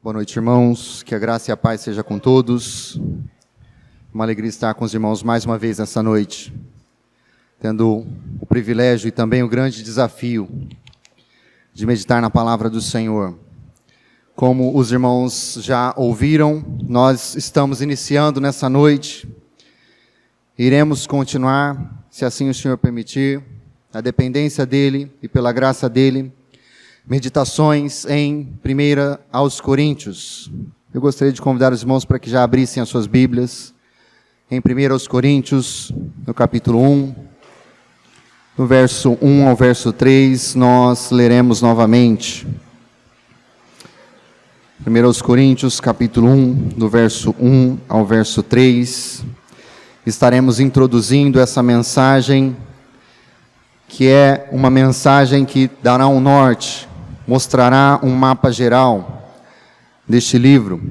Boa noite, irmãos. Que a graça e a paz seja com todos. Uma alegria estar com os irmãos mais uma vez nessa noite, tendo o privilégio e também o grande desafio de meditar na palavra do Senhor. Como os irmãos já ouviram, nós estamos iniciando nessa noite. Iremos continuar, se assim o Senhor permitir, na dependência dEle e pela graça dEle, meditações em 1 aos Coríntios. Eu gostaria de convidar os irmãos para que já abrissem as suas Bíblias em 1 aos Coríntios, no capítulo 1, no verso 1 ao verso 3, nós leremos novamente. 1 aos Coríntios, capítulo 1, do verso 1 ao verso 3, estaremos introduzindo essa mensagem, que é uma mensagem que dará um norte, mostrará um mapa geral deste livro.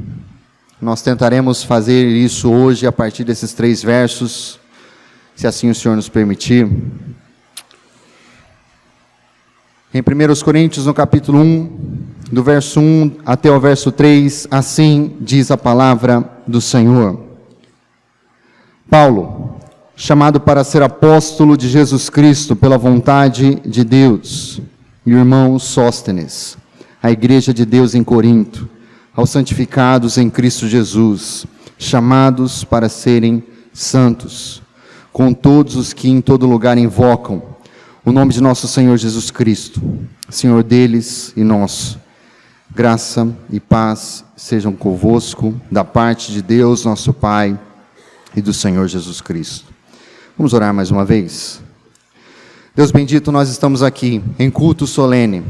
Nós tentaremos fazer isso hoje a partir desses 3 versos, se assim o Senhor nos permitir. Em 1 Coríntios, no capítulo 1, do verso 1 até o verso 3, assim diz a palavra do Senhor. Paulo, chamado para ser apóstolo de Jesus Cristo pela vontade de Deus, e o irmão Sóstenes, a igreja de Deus em Corinto, aos santificados em Cristo Jesus, chamados para serem santos, com todos os que em todo lugar invocam o nome de nosso Senhor Jesus Cristo, Senhor deles e nosso. Graça e paz sejam convosco, da parte de Deus, nosso Pai, e do Senhor Jesus Cristo. Vamos orar mais uma vez? Deus bendito, nós estamos aqui em culto solene,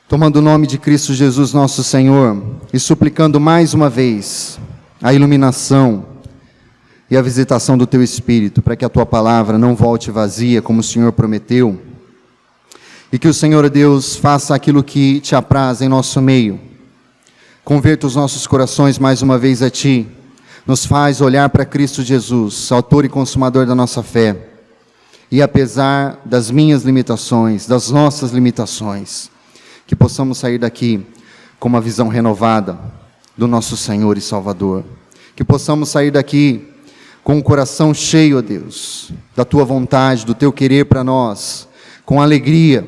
tomando o nome de Cristo Jesus, nosso Senhor, e suplicando mais uma vez a iluminação e a visitação do Teu Espírito, para que a Tua palavra não volte vazia, como o Senhor prometeu, e que o Senhor Deus faça aquilo que Te apraz em nosso meio, converta os nossos corações mais uma vez a Ti, nos faz olhar para Cristo Jesus, autor e consumador da nossa fé, e apesar das minhas limitações, das nossas limitações, que possamos sair daqui com uma visão renovada do nosso Senhor e Salvador, que possamos sair daqui com o coração cheio, ó Deus, da Tua vontade, do Teu querer para nós, com alegria,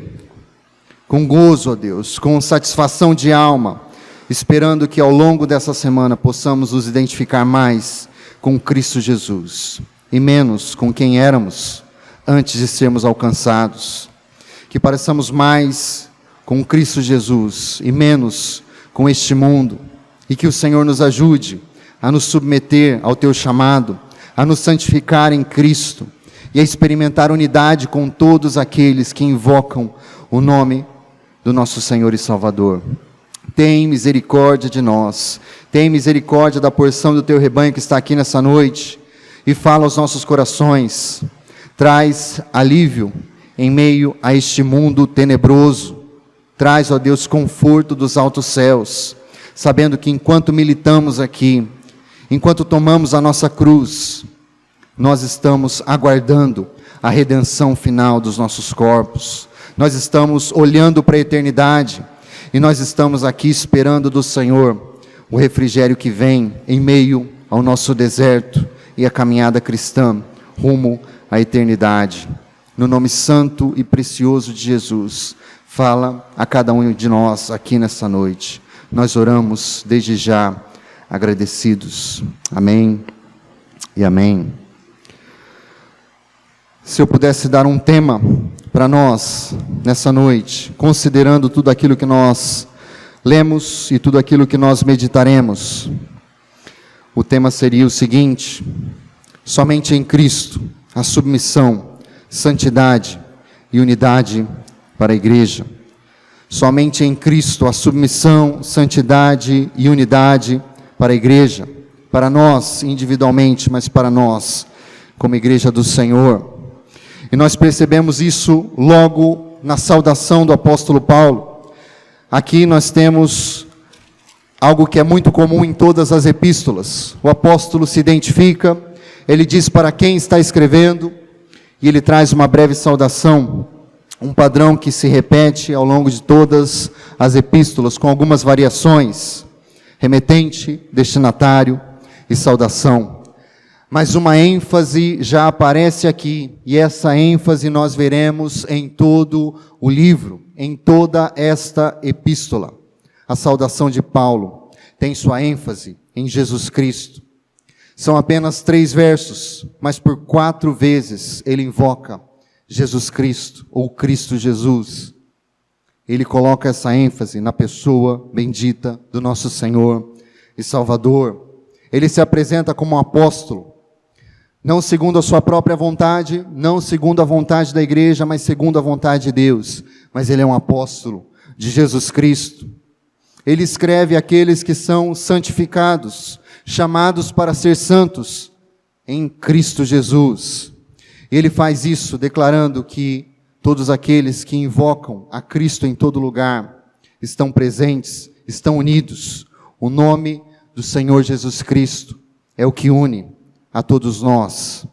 com gozo, ó Deus, com satisfação de alma, esperando que ao longo dessa semana possamos nos identificar mais com Cristo Jesus e menos com quem éramos antes de sermos alcançados, que pareçamos mais com Cristo Jesus e menos com este mundo, e que o Senhor nos ajude a nos submeter ao Teu chamado, a nos santificar em Cristo e a experimentar unidade com todos aqueles que invocam o nome do nosso Senhor e Salvador. Tem misericórdia de nós, tem misericórdia da porção do Teu rebanho que está aqui nessa noite, e fala aos nossos corações, traz alívio em meio a este mundo tenebroso, traz, ó Deus, conforto dos altos céus, sabendo que enquanto militamos aqui, enquanto tomamos a nossa cruz, nós estamos aguardando a redenção final dos nossos corpos, nós estamos olhando para a eternidade, e nós estamos aqui esperando do Senhor o refrigério que vem em meio ao nosso deserto e a caminhada cristã rumo à eternidade. No nome santo e precioso de Jesus, fala a cada um de nós aqui nessa noite. Nós oramos desde já agradecidos. Amém e amém. Se eu pudesse dar um tema para nós nessa noite, considerando tudo aquilo que nós lemos e tudo aquilo que nós meditaremos, o tema seria o seguinte: somente em Cristo a submissão, santidade e unidade para a igreja. Somente em Cristo a submissão, santidade e unidade para a igreja, para nós individualmente, mas para nós como igreja do Senhor. E nós percebemos isso logo na saudação do apóstolo Paulo. Aqui nós temos algo que é muito comum em todas as epístolas. O apóstolo se identifica, ele diz para quem está escrevendo, e ele traz uma breve saudação, um padrão que se repete ao longo de todas as epístolas com algumas variações: remetente, destinatário e saudação. Mas uma ênfase já aparece aqui, e essa ênfase nós veremos em todo o livro, em toda esta epístola. A saudação de Paulo tem sua ênfase em Jesus Cristo. São apenas 3 versos, mas por 4 vezes ele invoca Jesus Cristo, ou Cristo Jesus. Ele coloca essa ênfase na pessoa bendita do nosso Senhor e Salvador. Ele se apresenta como um apóstolo, não segundo a sua própria vontade, não segundo a vontade da igreja, mas segundo a vontade de Deus. Mas ele é um apóstolo de Jesus Cristo. Ele escreve àqueles que são santificados, chamados para ser santos em Cristo Jesus. Ele faz isso declarando que todos aqueles que invocam a Cristo em todo lugar estão presentes, estão unidos. O nome do Senhor Jesus Cristo é o que une a todos nós.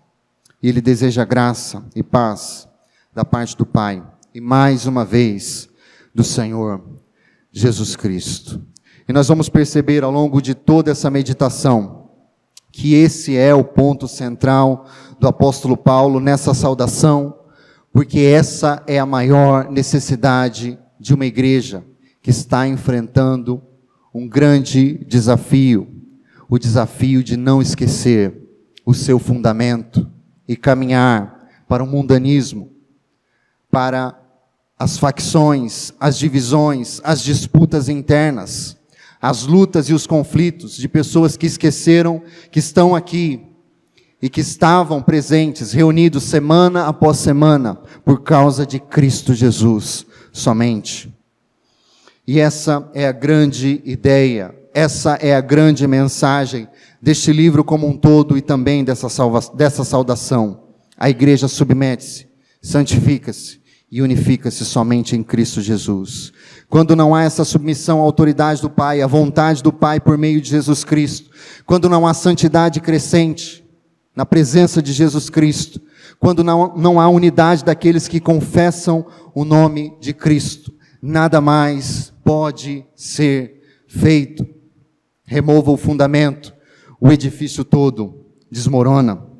E Ele deseja graça e paz da parte do Pai. E mais uma vez, do Senhor Jesus Cristo. E nós vamos perceber ao longo de toda essa meditação que esse é o ponto central do apóstolo Paulo nessa saudação, porque essa é a maior necessidade de uma igreja que está enfrentando um grande desafio, o desafio de não esquecer o seu fundamento e caminhar para o mundanismo, para as facções, as divisões, as disputas internas, as lutas e os conflitos de pessoas que esqueceram que estão aqui e que estavam presentes, reunidos semana após semana, por causa de Cristo Jesus somente. E essa é a grande ideia, essa é a grande mensagem deste livro como um todo e também dessa saudação. A igreja submete-se, santifica-se e unifica-se somente em Cristo Jesus. Quando não há essa submissão à autoridade do Pai, à vontade do Pai por meio de Jesus Cristo, quando não há santidade crescente na presença de Jesus Cristo, quando não há unidade daqueles que confessam o nome de Cristo, nada mais pode ser feito. Remova o fundamento, o edifício todo desmorona.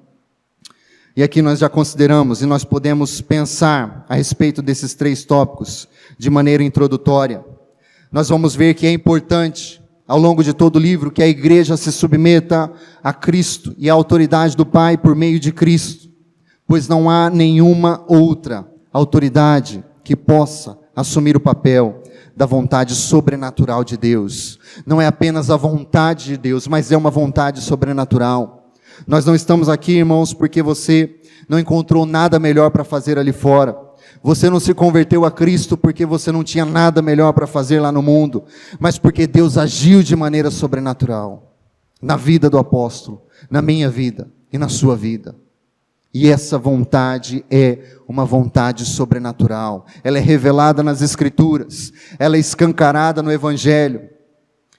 E aqui nós já consideramos, e nós podemos pensar a respeito desses 3 tópicos de maneira introdutória. Nós vamos ver que é importante, ao longo de todo o livro, que a igreja se submeta a Cristo e à autoridade do Pai por meio de Cristo, pois não há nenhuma outra autoridade que possa assumir o papel da vontade sobrenatural de Deus. Não é apenas a vontade de Deus, mas é uma vontade sobrenatural. Nós não estamos aqui, irmãos, porque você não encontrou nada melhor para fazer ali fora. Você não se converteu a Cristo porque você não tinha nada melhor para fazer lá no mundo, mas porque Deus agiu de maneira sobrenatural na vida do apóstolo, na minha vida e na sua vida. E essa vontade é uma vontade sobrenatural. Ela é revelada nas Escrituras, ela é escancarada no Evangelho.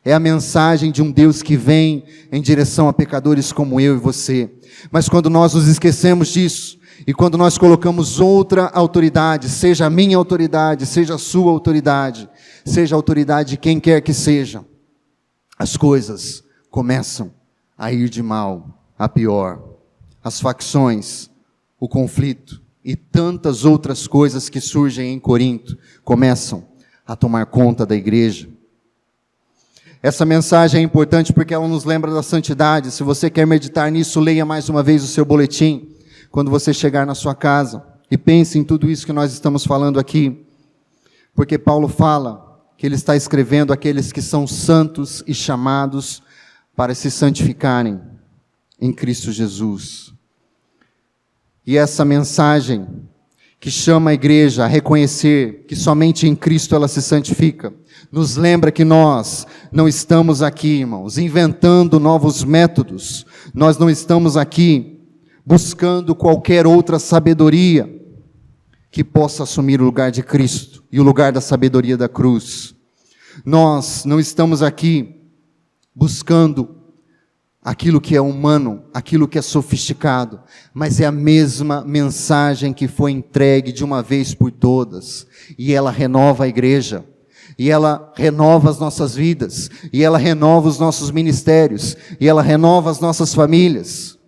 É a mensagem de um Deus que vem em direção a pecadores como eu e você. Mas quando nós nos esquecemos disso, e quando nós colocamos outra autoridade, seja a minha autoridade, seja a sua autoridade, seja a autoridade de quem quer que seja, as coisas começam a ir de mal a pior. As facções, o conflito e tantas outras coisas que surgem em Corinto começam a tomar conta da igreja. Essa mensagem é importante porque ela nos lembra da santidade. Se você quer meditar nisso, leia mais uma vez o seu boletim, quando você chegar na sua casa, e pense em tudo isso que nós estamos falando aqui, porque Paulo fala que ele está escrevendo àqueles que são santos e chamados para se santificarem em Cristo Jesus. E essa mensagem que chama a igreja a reconhecer que somente em Cristo ela se santifica, nos lembra que nós não estamos aqui, irmãos, inventando novos métodos. Nós não estamos aqui buscando qualquer outra sabedoria que possa assumir o lugar de Cristo e o lugar da sabedoria da cruz. Nós não estamos aqui buscando aquilo que é humano, aquilo que é sofisticado, mas é a mesma mensagem que foi entregue de uma vez por todas, e ela renova a igreja. e ela renova as nossas vidas, e ela renova os nossos ministérios, e ela renova as nossas famílias,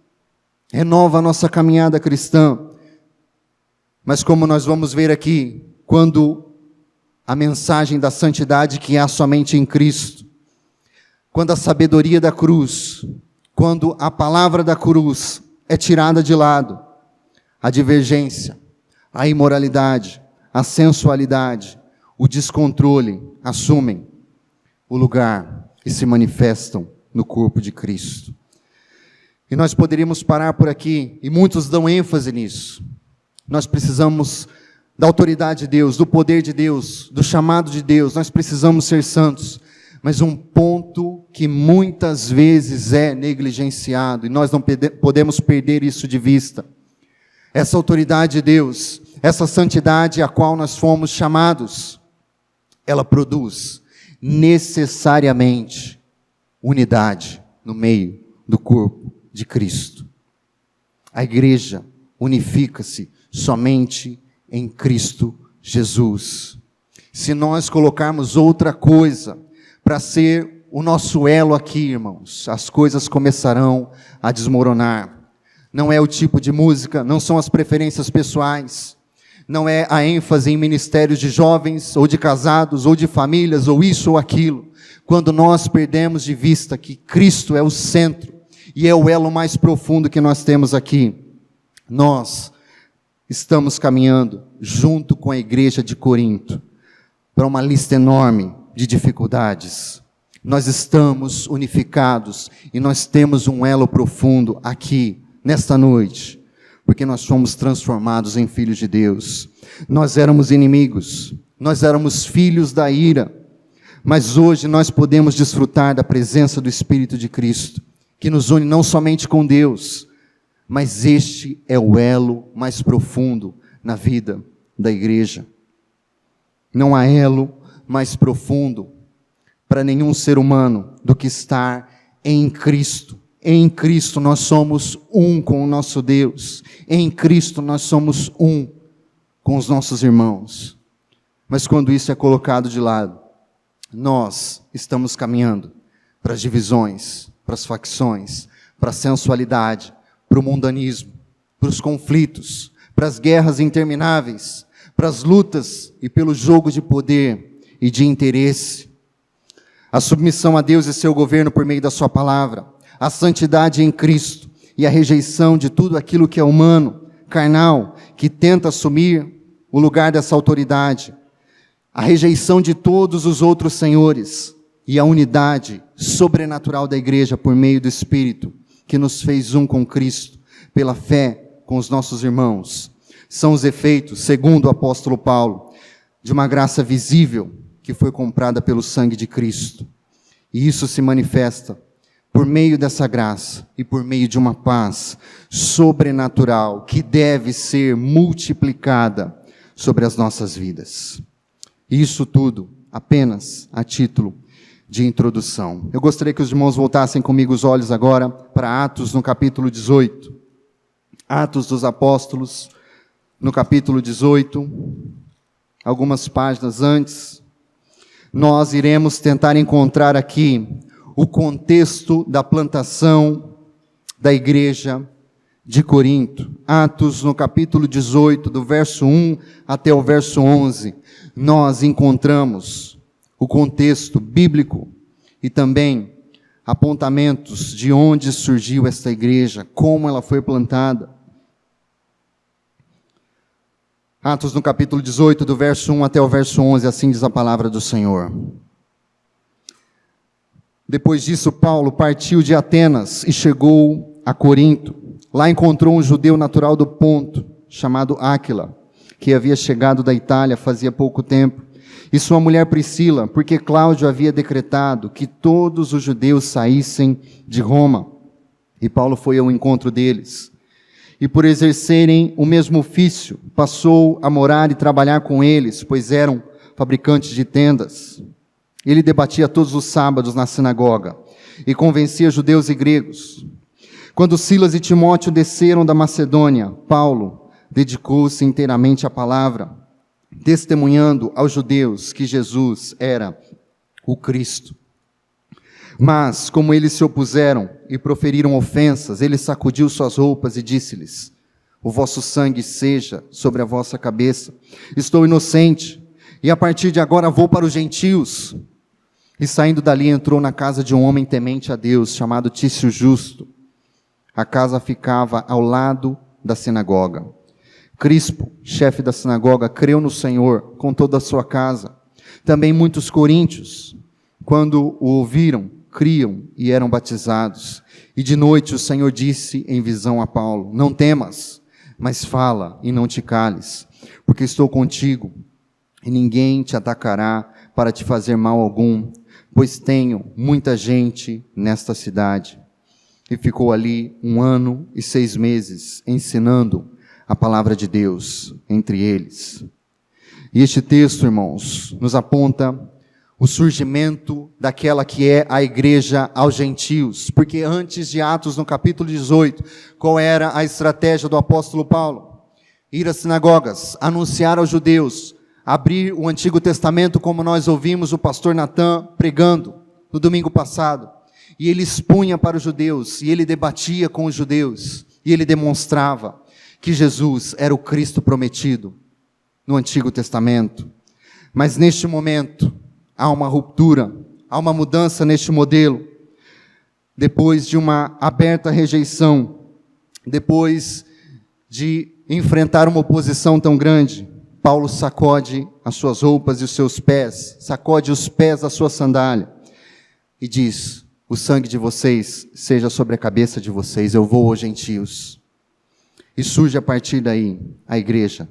renova a nossa caminhada cristã. Mas como nós vamos ver aqui, quando a mensagem da santidade que há somente em Cristo, quando a sabedoria da cruz, quando a palavra da cruz é tirada de lado, a divergência, a imoralidade, a sensualidade, o descontrole assumem o lugar e se manifestam no corpo de Cristo. E nós poderíamos parar por aqui, e muitos dão ênfase nisso. Nós precisamos da autoridade de Deus, do poder de Deus, do chamado de Deus, nós precisamos ser santos. Mas um ponto que muitas vezes é negligenciado, e nós não podemos perder isso de vista. Essa autoridade de Deus, essa santidade a qual nós fomos chamados, ela produz necessariamente unidade no meio do corpo de Cristo. A igreja unifica-se somente em Cristo Jesus. Se nós colocarmos outra coisa para ser o nosso elo aqui, irmãos, as coisas começarão a desmoronar. Não é o tipo de música, não são as preferências pessoais, não é a ênfase em ministérios de jovens, ou de casados, ou de famílias, ou isso ou aquilo. Quando nós perdemos de vista que Cristo é o centro, e é o elo mais profundo que nós temos aqui, nós estamos caminhando junto com a igreja de Corinto, para uma lista enorme de dificuldades. Nós estamos unificados, e nós temos um elo profundo aqui, nesta noite, porque nós fomos transformados em filhos de Deus. Nós éramos inimigos, nós éramos filhos da ira, mas hoje nós podemos desfrutar da presença do Espírito de Cristo, que nos une não somente com Deus, mas este é o elo mais profundo na vida da igreja. Não há elo mais profundo para nenhum ser humano do que estar em Cristo. Em Cristo nós somos um com o nosso Deus. Em Cristo nós somos um com os nossos irmãos. Mas quando isso é colocado de lado, nós estamos caminhando para as divisões, para as facções, para a sensualidade, para o mundanismo, para os conflitos, para as guerras intermináveis, para as lutas e pelo jogo de poder e de interesse. A submissão a Deus e seu governo por meio da sua palavra, a santidade em Cristo e a rejeição de tudo aquilo que é humano, carnal, que tenta assumir o lugar dessa autoridade, a rejeição de todos os outros senhores e a unidade sobrenatural da igreja por meio do Espírito, que nos fez um com Cristo, pela fé com os nossos irmãos, são os efeitos, segundo o apóstolo Paulo, de uma graça visível que foi comprada pelo sangue de Cristo. E isso se manifesta por meio dessa graça e por meio de uma paz sobrenatural que deve ser multiplicada sobre as nossas vidas. Isso tudo apenas a título de introdução. Eu gostaria que os irmãos voltassem comigo os olhos agora para Atos no capítulo 18. Atos dos Apóstolos, no capítulo 18, algumas páginas antes, nós iremos tentar encontrar aqui o contexto da plantação da igreja de Corinto. Atos, no capítulo 18, do verso 1 até o verso 11, nós encontramos o contexto bíblico e também apontamentos de onde surgiu esta igreja, como ela foi plantada. Atos, no capítulo 18, do verso 1 até o verso 11, assim diz a palavra do Senhor. Depois disso, Paulo partiu de Atenas e chegou a Corinto. Lá encontrou um judeu natural do Ponto, chamado Áquila, que havia chegado da Itália fazia pouco tempo, e sua mulher Priscila, porque Cláudio havia decretado que todos os judeus saíssem de Roma. E Paulo foi ao encontro deles. E por exercerem o mesmo ofício, passou a morar e trabalhar com eles, pois eram fabricantes de tendas. Ele debatia todos os sábados na sinagoga e convencia judeus e gregos. Quando Silas e Timóteo desceram da Macedônia, Paulo dedicou-se inteiramente à palavra, testemunhando aos judeus que Jesus era o Cristo. Mas, como eles se opuseram e proferiram ofensas, ele sacudiu suas roupas e disse-lhes: o vosso sangue seja sobre a vossa cabeça. Estou inocente, e a partir de agora vou para os gentios. E saindo dali entrou na casa de um homem temente a Deus, chamado Tício Justo. A casa ficava ao lado da sinagoga. Crispo, chefe da sinagoga, creu no Senhor com toda a sua casa. Também muitos coríntios, quando o ouviram, criam e eram batizados. E de noite o Senhor disse em visão a Paulo: não temas, mas fala e não te cales, porque estou contigo, e ninguém te atacará para te fazer mal algum, pois tenho muita gente nesta cidade. E ficou ali 1 ano e 6 meses, ensinando a palavra de Deus entre eles. E este texto, irmãos, nos aponta o surgimento daquela que é a igreja aos gentios. Porque antes de Atos, no capítulo 18, qual era a estratégia do apóstolo Paulo? Ir às sinagogas, anunciar aos judeus, abrir o Antigo Testamento, como nós ouvimos o pastor Natan pregando no domingo passado. E ele expunha para os judeus, e ele debatia com os judeus, e ele demonstrava que Jesus era o Cristo prometido no Antigo Testamento. Mas neste momento, há uma ruptura, há uma mudança neste modelo. Depois de uma aberta rejeição, depois de enfrentar uma oposição tão grande, Paulo sacode as suas roupas e os seus pés, sacode os pés da sua sandália e diz: o sangue de vocês seja sobre a cabeça de vocês, eu vou aos gentios. E surge a partir daí a igreja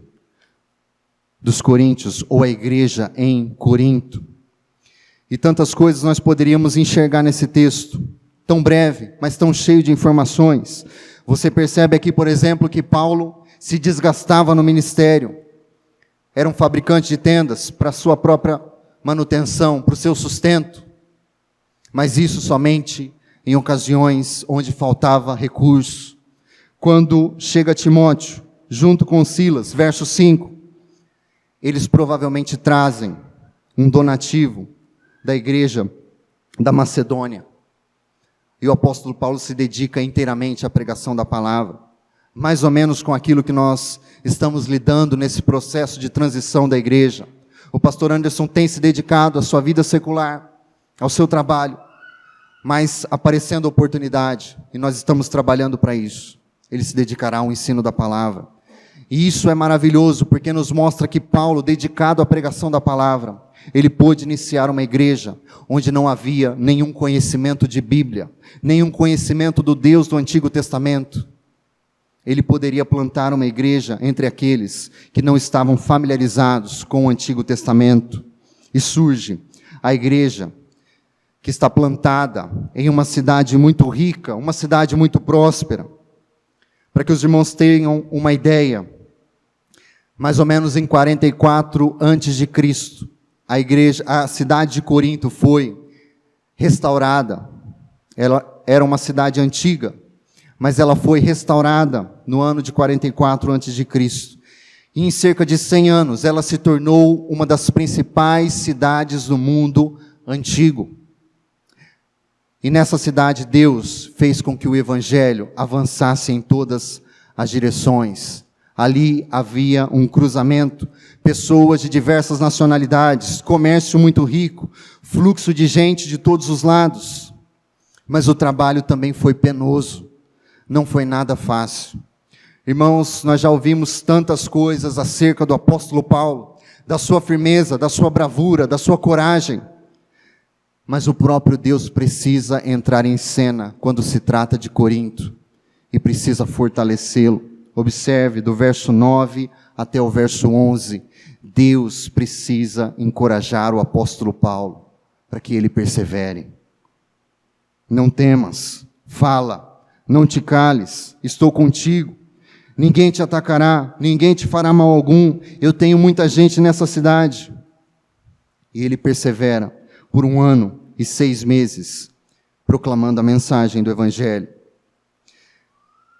dos coríntios, ou a igreja em Corinto. E tantas coisas nós poderíamos enxergar nesse texto, tão breve, mas tão cheio de informações. Você percebe aqui, por exemplo, que Paulo se desgastava no ministério. Era um fabricante de tendas para a sua própria manutenção, para o seu sustento. Mas isso somente em ocasiões onde faltava recurso. Quando chega Timóteo, junto com Silas, verso 5, eles provavelmente trazem um donativo da igreja da Macedônia. E o apóstolo Paulo se dedica inteiramente à pregação da palavra, mais ou menos com aquilo que nós estamos lidando nesse processo de transição da igreja. O pastor Anderson tem se dedicado à sua vida secular, ao seu trabalho, mas aparecendo a oportunidade, e nós estamos trabalhando para isso, ele se dedicará ao ensino da palavra. E isso é maravilhoso, porque nos mostra que Paulo, dedicado à pregação da palavra, ele pôde iniciar uma igreja onde não havia nenhum conhecimento de Bíblia, nenhum conhecimento do Deus do Antigo Testamento. Ele poderia plantar uma igreja entre aqueles que não estavam familiarizados com o Antigo Testamento. E surge a igreja que está plantada em uma cidade muito rica, uma cidade muito próspera. Para que os irmãos tenham uma ideia, mais ou menos em 44 a.C., a cidade de Corinto foi restaurada. Ela era uma cidade antiga, mas ela foi restaurada no ano de 44 a.C. E em cerca de 100 anos, ela se tornou uma das principais cidades do mundo antigo. E nessa cidade, Deus fez com que o evangelho avançasse em todas as direções. Ali havia um cruzamento, pessoas de diversas nacionalidades, comércio muito rico, fluxo de gente de todos os lados. Mas o trabalho também foi penoso, não foi nada fácil. Irmãos, nós já ouvimos tantas coisas acerca do apóstolo Paulo, da sua firmeza, da sua bravura, da sua coragem. Mas o próprio Deus precisa entrar em cena quando se trata de Corinto e precisa fortalecê-lo. Observe do verso 9 até o verso 11. Deus precisa encorajar o apóstolo Paulo para que ele persevere. Não temas, fala, não te cales, estou contigo. Ninguém te atacará, ninguém te fará mal algum. Eu tenho muita gente nessa cidade. E ele persevera por 1 ano e 6 meses, proclamando a mensagem do Evangelho.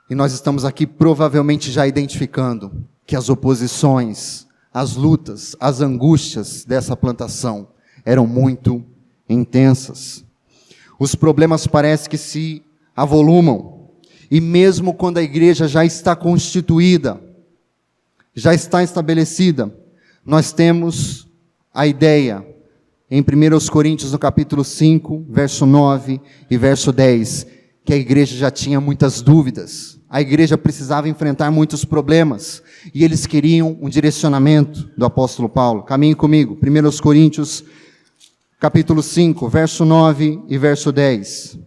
E nós estamos aqui provavelmente já identificando que as oposições, as lutas, as angústias dessa plantação eram muito intensas. Os problemas parecem que se avolumam, e mesmo quando a igreja já está constituída, já está estabelecida, nós temos a ideia, em 1 Coríntios, no capítulo 5, verso 9 e verso 10, que a igreja já tinha muitas dúvidas, a igreja precisava enfrentar muitos problemas, e eles queriam um direcionamento do apóstolo Paulo. Caminhe comigo, 1 Coríntios, capítulo 5, verso 9 e verso 10.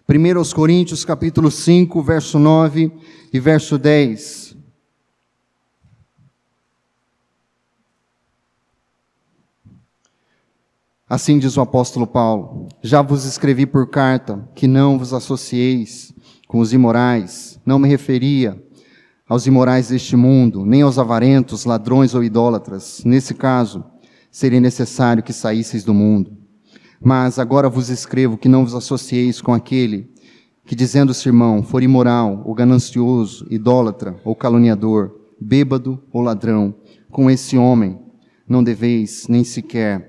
1 Coríntios, capítulo 5, verso 9 e verso 10. Assim diz o apóstolo Paulo: já vos escrevi por carta que não vos associeis com os imorais. Não me referia aos imorais deste mundo, nem aos avarentos, ladrões ou idólatras. Nesse caso, seria necessário que saísseis do mundo. Mas agora vos escrevo que não vos associeis com aquele que, dizendo-se irmão, for imoral, ou ganancioso, idólatra, ou caluniador, bêbado ou ladrão. Com esse homem não deveis nem sequer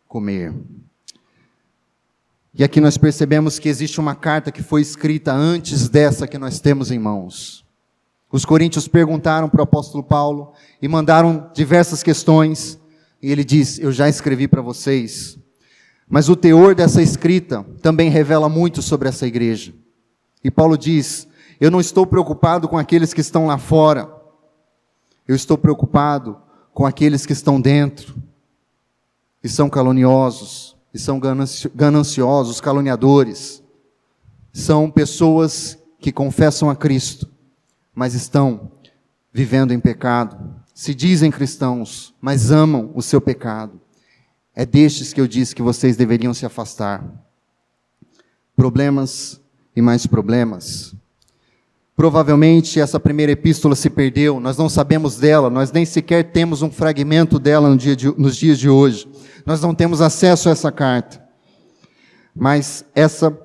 comer. E aqui nós percebemos que existe uma carta que foi escrita antes dessa que nós temos em mãos. Os coríntios perguntaram para o apóstolo Paulo e mandaram diversas questões, e ele diz: eu já escrevi para vocês. Mas o teor dessa escrita também revela muito sobre essa igreja. E Paulo diz: eu não estou preocupado com aqueles que estão lá fora, eu estou preocupado com aqueles que estão dentro, e são caluniosos, e são gananciosos, caluniadores. São pessoas que confessam a Cristo, mas estão vivendo em pecado. Se dizem cristãos, mas amam o seu pecado. É destes que eu disse que vocês deveriam se afastar. Problemas e mais problemas. Provavelmente essa primeira epístola se perdeu, nós não sabemos dela, nós nem sequer temos um fragmento dela nos dias de hoje. Nós não temos acesso a essa carta. Mas essa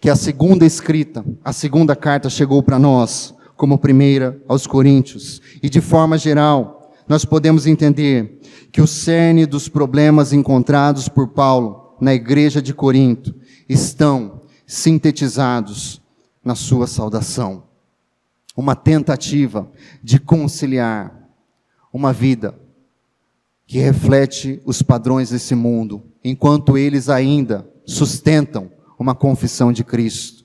que é a segunda escrita, a segunda carta chegou para nós, como a primeira aos Coríntios. E de forma geral, nós podemos entender que o cerne dos problemas encontrados por Paulo na igreja de Corinto estão sintetizados na sua saudação. Uma tentativa de conciliar uma vida que reflete os padrões desse mundo, enquanto eles ainda sustentam uma confissão de Cristo.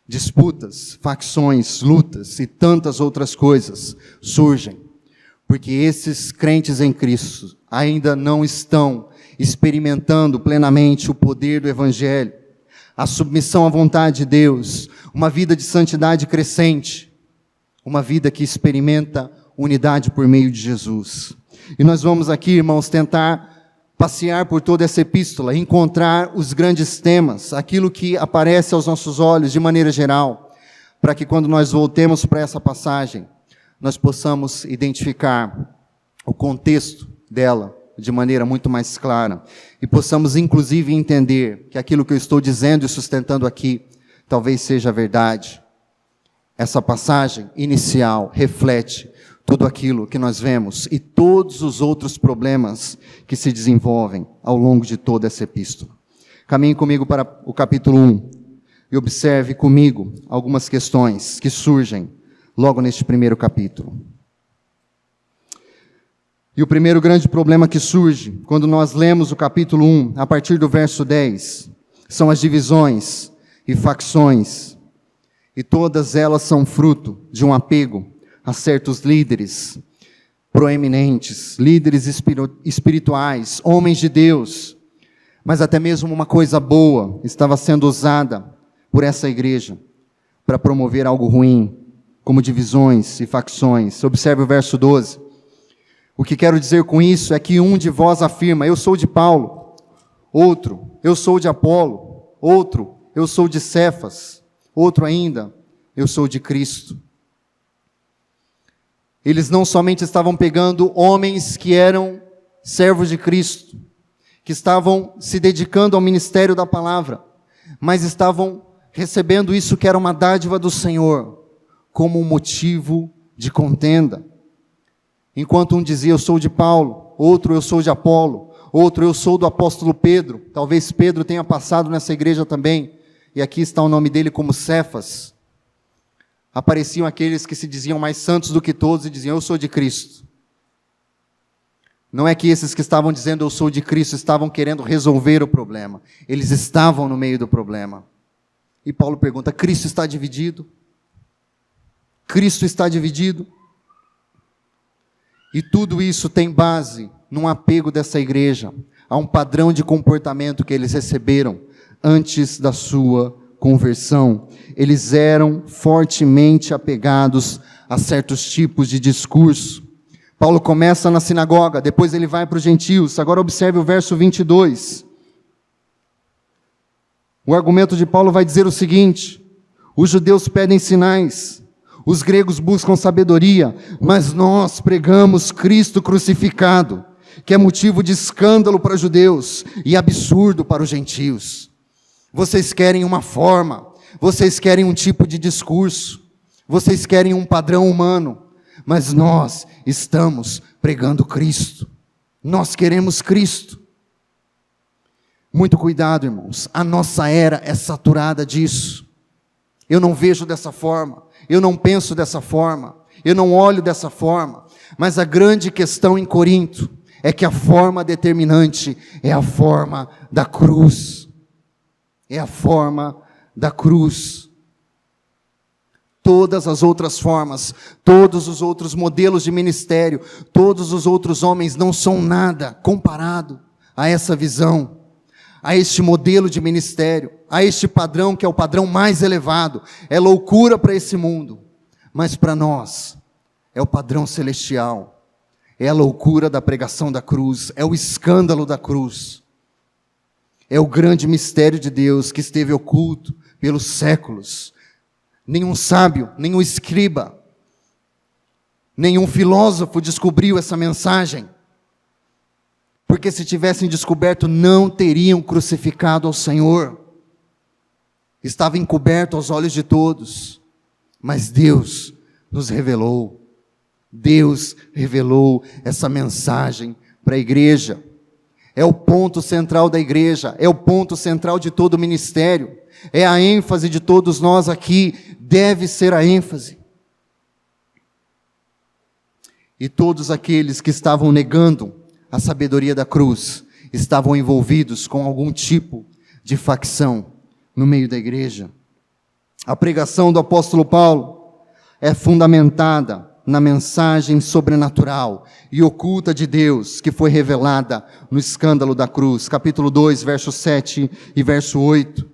Disputas, facções, lutas e tantas outras coisas surgem, porque esses crentes em Cristo ainda não estão experimentando plenamente o poder do Evangelho, a submissão à vontade de Deus, uma vida de santidade crescente, uma vida que experimenta unidade por meio de Jesus. E nós vamos aqui, irmãos, tentar passear por toda essa epístola, encontrar os grandes temas, aquilo que aparece aos nossos olhos de maneira geral, para que quando nós voltemos para essa passagem, nós possamos identificar o contexto dela de maneira muito mais clara, e possamos inclusive entender que aquilo que eu estou dizendo e sustentando aqui, talvez seja verdade. Essa passagem inicial reflete tudo aquilo que nós vemos e todos os outros problemas que se desenvolvem ao longo de toda essa epístola. Caminhe comigo para o capítulo 1 e observe comigo algumas questões que surgem logo neste primeiro capítulo. E o primeiro grande problema que surge quando nós lemos o capítulo 1, a partir do verso 10, são as divisões e facções. E todas elas são fruto de um apego a certos líderes proeminentes, líderes espirituais, homens de Deus. Mas até mesmo uma coisa boa estava sendo usada por essa igreja para promover algo ruim, como divisões e facções. Observe o verso 12. O que quero dizer com isso é que um de vós afirma: eu sou de Paulo. Outro: eu sou de Apolo. Outro: eu sou de Cefas. Outro ainda: eu sou de Cristo. Eles não somente estavam pegando homens que eram servos de Cristo, que estavam se dedicando ao ministério da palavra, mas estavam recebendo isso que era uma dádiva do Senhor, como um motivo de contenda. Enquanto um dizia, eu sou de Paulo, outro, eu sou de Apolo, outro, eu sou do apóstolo Pedro. Talvez Pedro tenha passado nessa igreja também, e aqui está o nome dele como Cefas. Apareciam aqueles que se diziam mais santos do que todos e diziam, eu sou de Cristo. Não é que esses que estavam dizendo, eu sou de Cristo, estavam querendo resolver o problema. Eles estavam no meio do problema. E Paulo pergunta, Cristo está dividido? Cristo está dividido? E tudo isso tem base num apego dessa igreja, a um padrão de comportamento que eles receberam antes da sua conversão. Eles eram fortemente apegados a certos tipos de discurso. Paulo começa na sinagoga, depois ele vai para os gentios. Agora observe o verso 22. O argumento de Paulo vai dizer o seguinte: os judeus pedem sinais, os gregos buscam sabedoria, mas nós pregamos Cristo crucificado, que é motivo de escândalo para os judeus e absurdo para os gentios. Vocês querem uma forma, vocês querem um tipo de discurso, vocês querem um padrão humano, mas nós estamos pregando Cristo. Nós queremos Cristo. Muito cuidado, irmãos. A nossa era é saturada disso. Eu não vejo dessa forma. Eu não penso dessa forma. Eu não olho dessa forma. Mas a grande questão em Corinto é que a forma determinante é a forma da cruz. É a forma da cruz. Todas as outras formas, todos os outros modelos de ministério, todos os outros homens não são nada comparado a essa visão, a este modelo de ministério, a este padrão que é o padrão mais elevado. É loucura para esse mundo, mas para nós é o padrão celestial, é a loucura da pregação da cruz, é o escândalo da cruz, é o grande mistério de Deus que esteve oculto pelos séculos. Nenhum sábio, nenhum escriba, nenhum filósofo descobriu essa mensagem. Porque se tivessem descoberto, não teriam crucificado ao Senhor. Estava encoberto aos olhos de todos. Mas Deus nos revelou. Deus revelou essa mensagem para a igreja. É o ponto central da igreja, é o ponto central de todo o ministério. É a ênfase de todos nós aqui, deve ser a ênfase. E todos aqueles que estavam negando a sabedoria da cruz, estavam envolvidos com algum tipo de facção no meio da igreja. A pregação do apóstolo Paulo é fundamentada na mensagem sobrenatural e oculta de Deus, que foi revelada no escândalo da cruz. Capítulo 2, verso 7 e verso 8.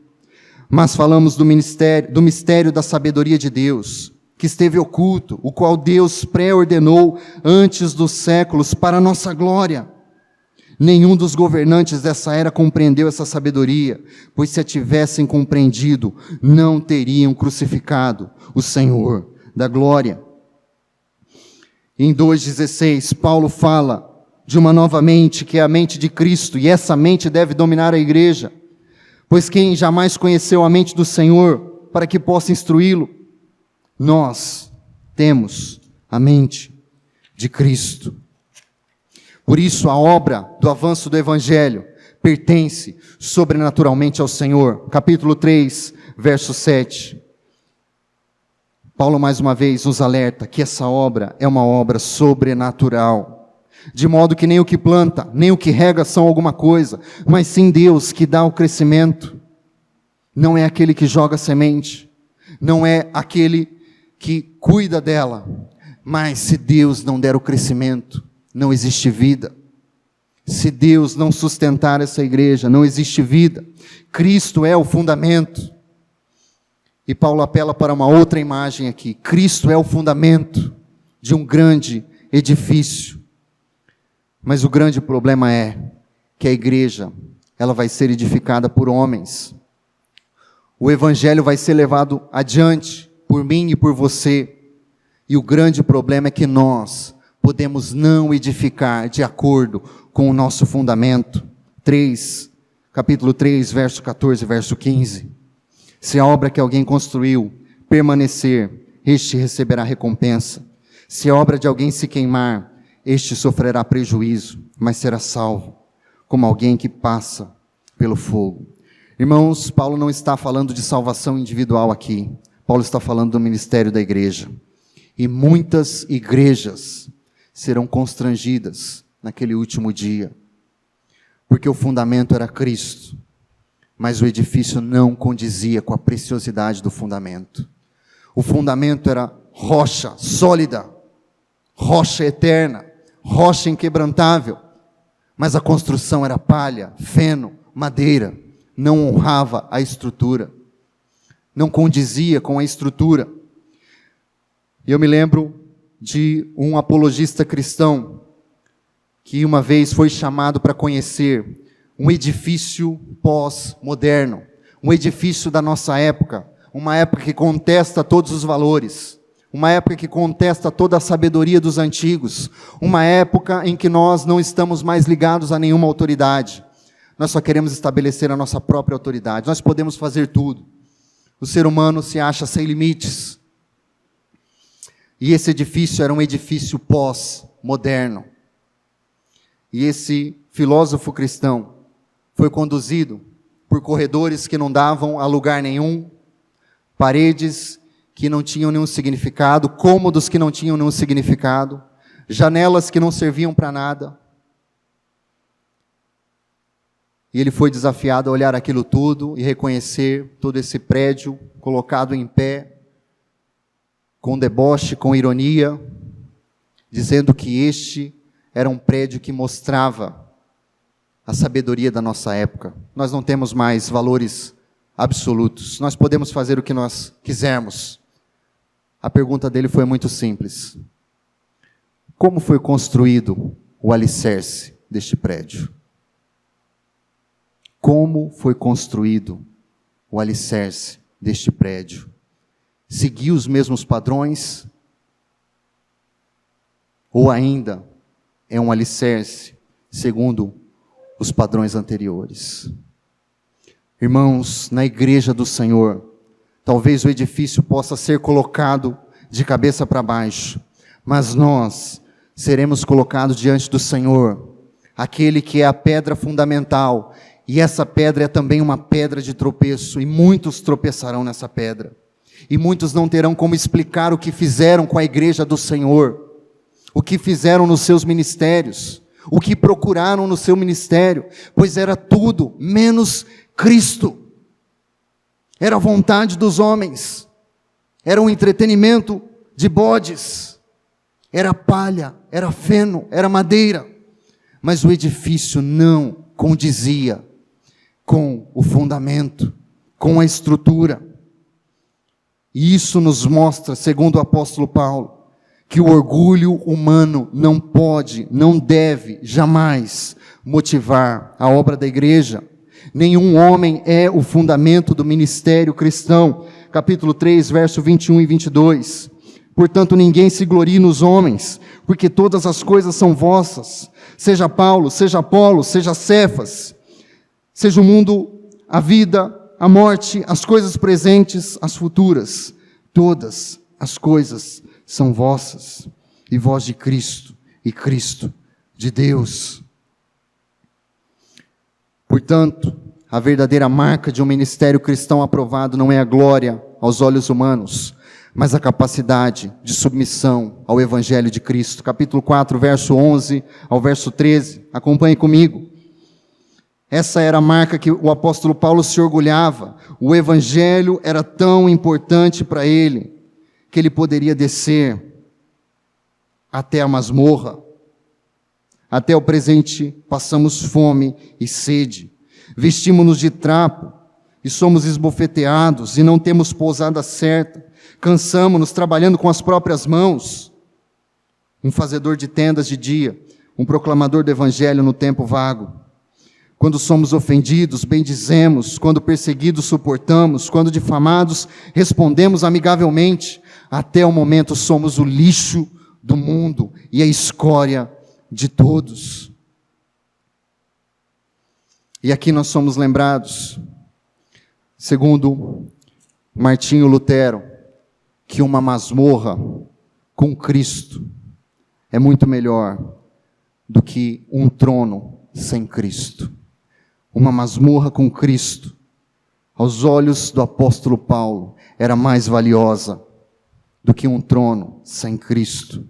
Mas falamos do mistério da sabedoria de Deus, que esteve oculto, o qual Deus pré-ordenou antes dos séculos para a nossa glória. Nenhum dos governantes dessa era compreendeu essa sabedoria, pois se a tivessem compreendido, não teriam crucificado o Senhor da glória. Em 2,16, Paulo fala de uma nova mente, que é a mente de Cristo, e essa mente deve dominar a igreja. Pois quem jamais conheceu a mente do Senhor, para que possa instruí-lo? Nós temos a mente de Cristo. Por isso, a obra do avanço do Evangelho pertence sobrenaturalmente ao Senhor. Capítulo 3, verso 7. Paulo, mais uma vez, nos alerta que essa obra é uma obra sobrenatural. De modo que nem o que planta, nem o que rega são alguma coisa, mas sim Deus que dá o crescimento. Não é aquele que joga a semente, não é aquele que cuida dela, mas se Deus não der o crescimento, não existe vida. Se Deus não sustentar essa igreja, não existe vida. Cristo é o fundamento. E Paulo apela para uma outra imagem aqui. Cristo é o fundamento de um grande edifício. Mas o grande problema é que a igreja, ela vai ser edificada por homens. O evangelho vai ser levado adiante por mim e por você. E o grande problema é que nós podemos não edificar de acordo com o nosso fundamento. Capítulo 3, verso 14, verso 15. Se a obra que alguém construiu permanecer, este receberá recompensa. Se a obra de alguém se queimar, este sofrerá prejuízo, mas será salvo, como alguém que passa pelo fogo. Irmãos, Paulo não está falando de salvação individual aqui. Paulo está falando do ministério da igreja. E muitas igrejas serão constrangidas naquele último dia, porque o fundamento era Cristo, mas o edifício não condizia com a preciosidade do fundamento. O fundamento era rocha sólida, rocha eterna, rocha inquebrantável, mas a construção era palha, feno, madeira, não honrava a estrutura, não condizia com a estrutura. Eu me lembro de um apologista cristão que uma vez foi chamado para conhecer um edifício pós-moderno, um edifício da nossa época, uma época que contesta todos os valores, uma época que contesta toda a sabedoria dos antigos, uma época em que nós não estamos mais ligados a nenhuma autoridade, nós só queremos estabelecer a nossa própria autoridade, nós podemos fazer tudo, o ser humano se acha sem limites, e esse edifício era um edifício pós-moderno, e esse filósofo cristão foi conduzido por corredores que não davam a lugar nenhum, paredes que não tinham nenhum significado, cômodos que não tinham nenhum significado, janelas que não serviam para nada. E ele foi desafiado a olhar aquilo tudo e reconhecer todo esse prédio colocado em pé, com deboche, com ironia, dizendo que este era um prédio que mostrava a sabedoria da nossa época. Nós não temos mais valores absolutos, nós podemos fazer o que nós quisermos. A pergunta dele foi muito simples: como foi construído o alicerce deste prédio? Como foi construído o alicerce deste prédio? Seguiu os mesmos padrões? Ou ainda é um alicerce segundo os padrões anteriores? Irmãos, na igreja do Senhor, talvez o edifício possa ser colocado de cabeça para baixo, mas nós seremos colocados diante do Senhor, aquele que é a pedra fundamental, e essa pedra é também uma pedra de tropeço, e muitos tropeçarão nessa pedra, e muitos não terão como explicar o que fizeram com a igreja do Senhor, o que fizeram nos seus ministérios, o que procuraram no seu ministério, pois era tudo menos Cristo. Era a vontade dos homens, era um entretenimento de bodes, era palha, era feno, era madeira, mas o edifício não condizia com o fundamento, com a estrutura. E isso nos mostra, segundo o apóstolo Paulo, que o orgulho humano não pode, não deve jamais motivar a obra da igreja. Nenhum homem é o fundamento do ministério cristão. Capítulo 3, verso 21 e 22. Portanto, ninguém se glorie nos homens, porque todas as coisas são vossas. Seja Paulo, seja Apolo, seja Cefas, seja o mundo, a vida, a morte, as coisas presentes, as futuras. Todas as coisas são vossas, e vós de Cristo, e Cristo de Deus. Portanto, a verdadeira marca de um ministério cristão aprovado não é a glória aos olhos humanos, mas a capacidade de submissão ao Evangelho de Cristo. Capítulo 4, verso 11 ao verso 13. Acompanhe comigo. Essa era a marca que o apóstolo Paulo se orgulhava. O Evangelho era tão importante para ele, que ele poderia descer até a masmorra. Até o presente passamos fome e sede. Vestimos-nos de trapo e somos esbofeteados e não temos pousada certa. Cansamos-nos trabalhando com as próprias mãos. Um fazedor de tendas de dia, um proclamador do evangelho no tempo vago. Quando somos ofendidos, bendizemos. Quando perseguidos, suportamos. Quando difamados, respondemos amigavelmente. Até o momento somos o lixo do mundo e a escória de todos. E aqui nós somos lembrados, segundo Martinho Lutero, que uma masmorra com Cristo é muito melhor do que um trono sem Cristo. Uma masmorra com Cristo, aos olhos do apóstolo Paulo, era mais valiosa do que um trono sem Cristo.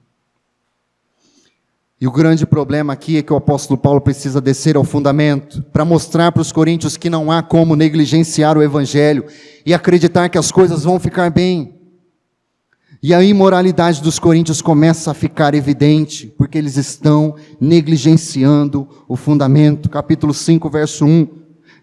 E o grande problema aqui é que o apóstolo Paulo precisa descer ao fundamento para mostrar para os coríntios que não há como negligenciar o evangelho e acreditar que as coisas vão ficar bem. E a imoralidade dos coríntios começa a ficar evidente, porque eles estão negligenciando o fundamento. Capítulo 5, verso 1.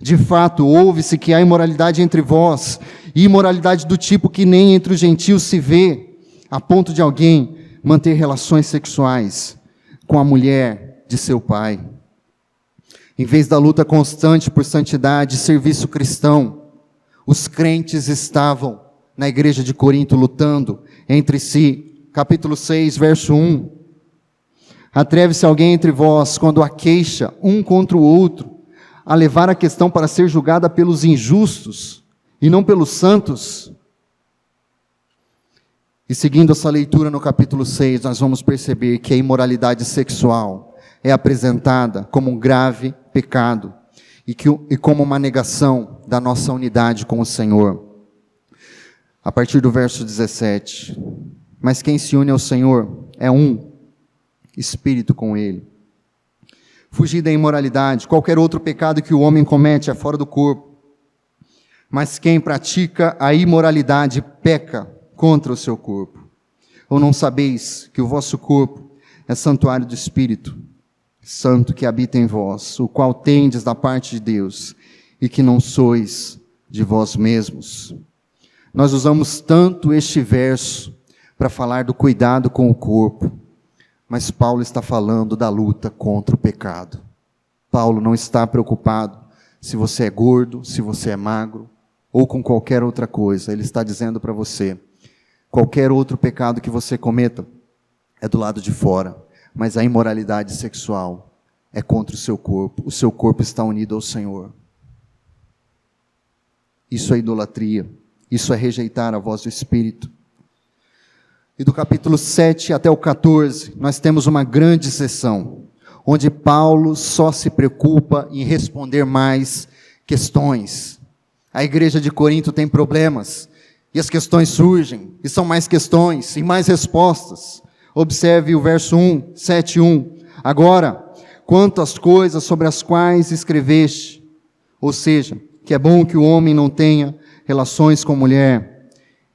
De fato, ouve-se que há imoralidade entre vós, e imoralidade do tipo que nem entre os gentios se vê, a ponto de alguém manter relações sexuais com a mulher de seu pai. Em vez da luta constante por santidade e serviço cristão, os crentes estavam na igreja de Corinto lutando entre si. Capítulo 6, verso 1. Atreve-se alguém entre vós, quando há queixa um contra o outro, a levar a questão para ser julgada pelos injustos e não pelos santos? E seguindo essa leitura no capítulo 6, nós vamos perceber que a imoralidade sexual é apresentada como um grave pecado e como uma negação da nossa unidade com o Senhor. A partir do verso 17. Mas quem se une ao Senhor é um espírito com Ele. Fugir da imoralidade. Qualquer outro pecado que o homem comete é fora do corpo. Mas quem pratica a imoralidade peca contra o seu corpo. Ou não sabeis que o vosso corpo é santuário do Espírito Santo que habita em vós, o qual tendes da parte de Deus, e que não sois de vós mesmos? Nós usamos tanto este verso para falar do cuidado com o corpo, mas Paulo está falando da luta contra o pecado. Paulo não está preocupado se você é gordo, se você é magro, ou com qualquer outra coisa. Ele está dizendo para você: qualquer outro pecado que você cometa é do lado de fora, mas a imoralidade sexual é contra o seu corpo está unido ao Senhor. Isso é idolatria, isso é rejeitar a voz do Espírito. E do capítulo 7 até o 14, nós temos uma grande seção, onde Paulo só se preocupa em responder mais questões. A igreja de Corinto tem problemas, e as questões surgem, e são mais questões, e mais respostas. Observe o verso 1, 7:1. Agora, quanto às coisas sobre as quais escreveste, ou seja, que é bom que o homem não tenha relações com mulher,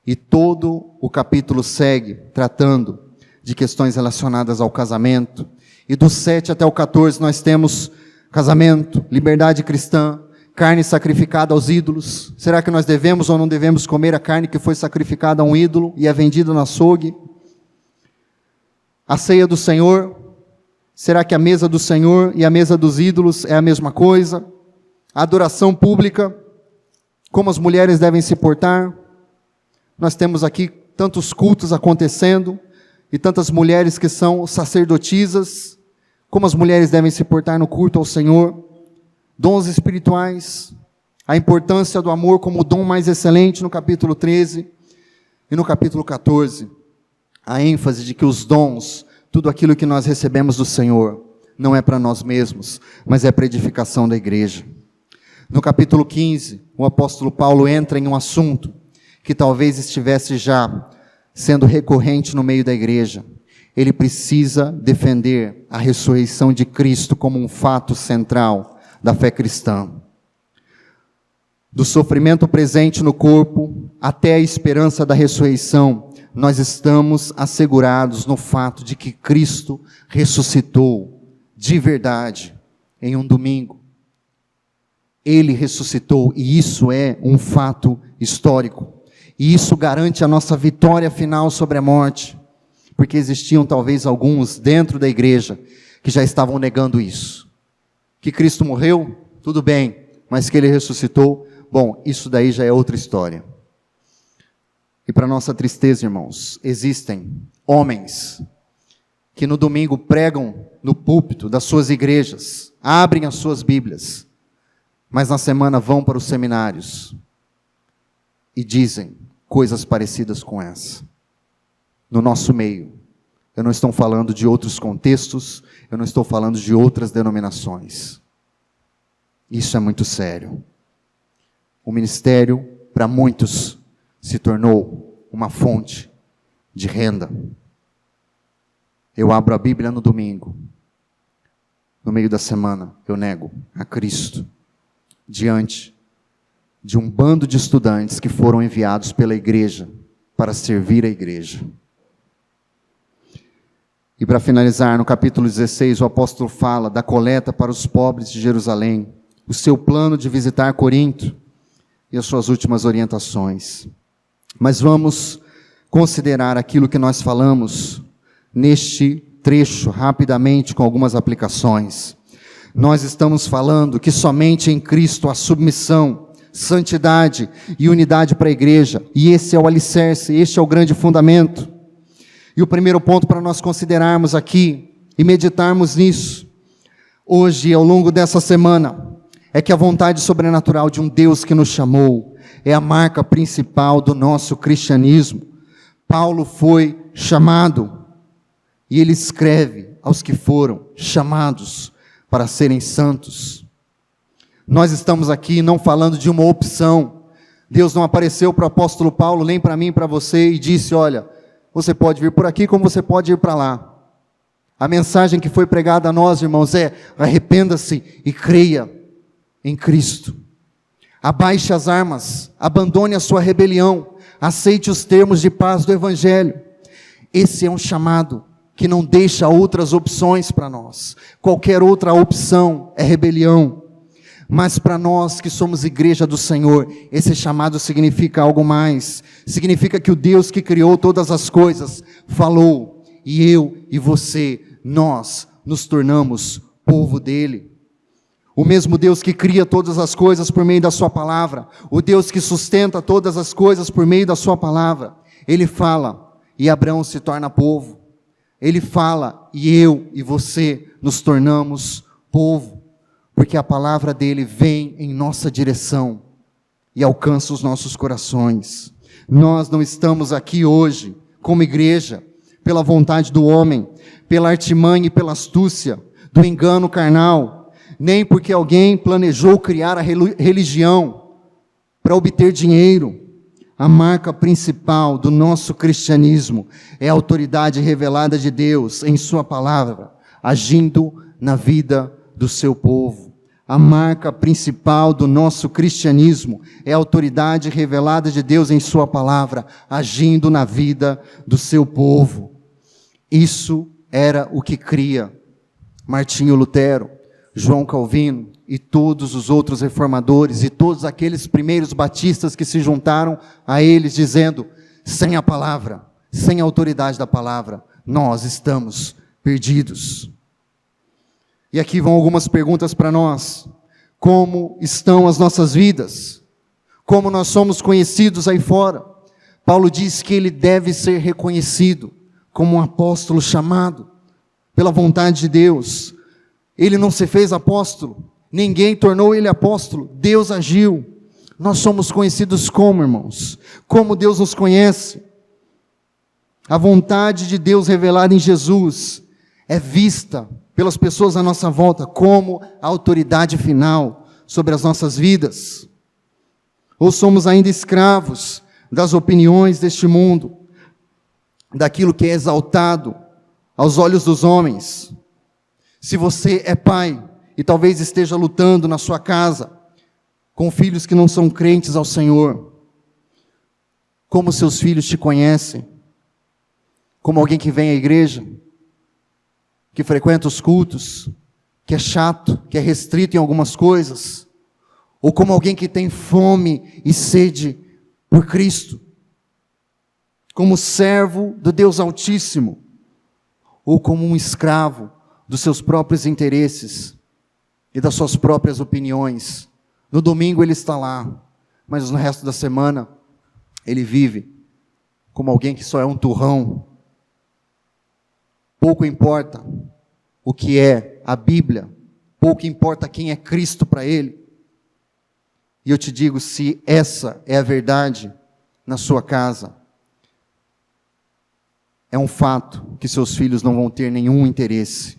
e todo o capítulo segue tratando de questões relacionadas ao casamento, e do 7 até o 14 nós temos casamento, liberdade cristã, carne sacrificada aos ídolos. Será que nós devemos ou não devemos comer a carne que foi sacrificada a um ídolo e é vendida no açougue? A ceia do Senhor, será que a mesa do Senhor e a mesa dos ídolos é a mesma coisa? A adoração pública, como as mulheres devem se portar? Nós temos aqui tantos cultos acontecendo, e tantas mulheres que são sacerdotisas, como as mulheres devem se portar no culto ao Senhor? Dons espirituais, a importância do amor como o dom mais excelente no capítulo 13, e no capítulo 14, a ênfase de que os dons, tudo aquilo que nós recebemos do Senhor, não é para nós mesmos, mas é para a edificação da igreja. No capítulo 15, o apóstolo Paulo entra em um assunto que talvez estivesse já sendo recorrente no meio da igreja. Ele precisa defender a ressurreição de Cristo como um fato central da fé cristã. Do sofrimento presente no corpo até a esperança da ressurreição, nós estamos assegurados no fato de que Cristo ressuscitou de verdade em um domingo. Ele ressuscitou, e isso é um fato histórico. E isso garante a nossa vitória final sobre a morte, porque existiam talvez alguns dentro da igreja que já estavam negando isso. Que Cristo morreu, tudo bem, mas que Ele ressuscitou, bom, isso daí já é outra história. E para nossa tristeza, irmãos, existem homens que no domingo pregam no púlpito das suas igrejas, abrem as suas Bíblias, mas na semana vão para os seminários e dizem coisas parecidas com essa. no nosso meio. Eu não estou falando de outros contextos, eu não estou falando de outras denominações. Isso é muito sério. O ministério, para muitos, se tornou uma fonte de renda. Eu abro a Bíblia no domingo. No meio da semana, eu nego a Cristo diante de um bando de estudantes que foram enviados pela igreja para servir a igreja. E para finalizar, no capítulo 16, o apóstolo fala da coleta para os pobres de Jerusalém, o seu plano de visitar Corinto e as suas últimas orientações. Mas vamos considerar aquilo que nós falamos neste trecho, rapidamente, com algumas aplicações. Nós estamos falando que somente em Cristo há submissão, santidade e unidade para a igreja, e esse é o alicerce, este é o grande fundamento. E o primeiro ponto para nós considerarmos aqui e meditarmos nisso, hoje e ao longo dessa semana, é que a vontade sobrenatural de um Deus que nos chamou é a marca principal do nosso cristianismo. Paulo foi chamado, e ele escreve aos que foram chamados para serem santos. Nós estamos aqui não falando de uma opção. Deus não apareceu para o apóstolo Paulo, nem para mim, para você, e disse, olha, você pode vir por aqui como você pode ir para lá. A mensagem que foi pregada a nós, irmãos, é arrependa-se e creia em Cristo. Abaixe as armas, abandone a sua rebelião, aceite os termos de paz do Evangelho. Esse é um chamado que não deixa outras opções para nós. Qualquer outra opção é rebelião. Mas para nós que somos igreja do Senhor, esse chamado significa algo mais. Significa que o Deus que criou todas as coisas falou, e eu e você, nós nos tornamos povo dele. O mesmo Deus que cria todas as coisas por meio da sua palavra, o Deus que sustenta todas as coisas por meio da sua palavra, ele fala, e Abraão se torna povo. Ele fala, e eu e você nos tornamos povo, porque a palavra dele vem em nossa direção e alcança os nossos corações. Nós não estamos aqui hoje, como igreja, pela vontade do homem, pela artimanha e pela astúcia, do engano carnal, nem porque alguém planejou criar a religião para obter dinheiro. A marca principal do nosso cristianismo é a autoridade revelada de Deus em sua palavra, agindo na vida do seu povo. A marca principal do nosso cristianismo é a autoridade revelada de Deus em sua palavra, agindo na vida do seu povo. Isso era o que cria Martinho Lutero, João Calvino e todos os outros reformadores e todos aqueles primeiros batistas que se juntaram a eles, dizendo, sem a palavra, sem a autoridade da palavra, nós estamos perdidos. E aqui vão algumas perguntas para nós. Como estão as nossas vidas? Como nós somos conhecidos aí fora? Paulo diz que ele deve ser reconhecido como um apóstolo chamado pela vontade de Deus. Ele não se fez apóstolo, ninguém tornou ele apóstolo, Deus agiu. Nós somos conhecidos como, irmãos? Como Deus nos conhece? A vontade de Deus revelada em Jesus é vista pelas pessoas à nossa volta como a autoridade final sobre as nossas vidas. Ou somos ainda escravos das opiniões deste mundo, daquilo que é exaltado aos olhos dos homens. Se você é pai e talvez esteja lutando na sua casa com filhos que não são crentes ao Senhor, como seus filhos te conhecem? Como alguém que vem à igreja, que frequenta os cultos, que é chato, que é restrito em algumas coisas? Ou como alguém que tem fome e sede por Cristo? Como servo do Deus Altíssimo? Ou como um escravo dos seus próprios interesses e das suas próprias opiniões? No domingo ele está lá, mas no resto da semana ele vive como alguém que só é um turrão. Pouco importa o que é a Bíblia, pouco importa quem é Cristo para ele. E eu te digo, se essa é a verdade na sua casa, é um fato que seus filhos não vão ter nenhum interesse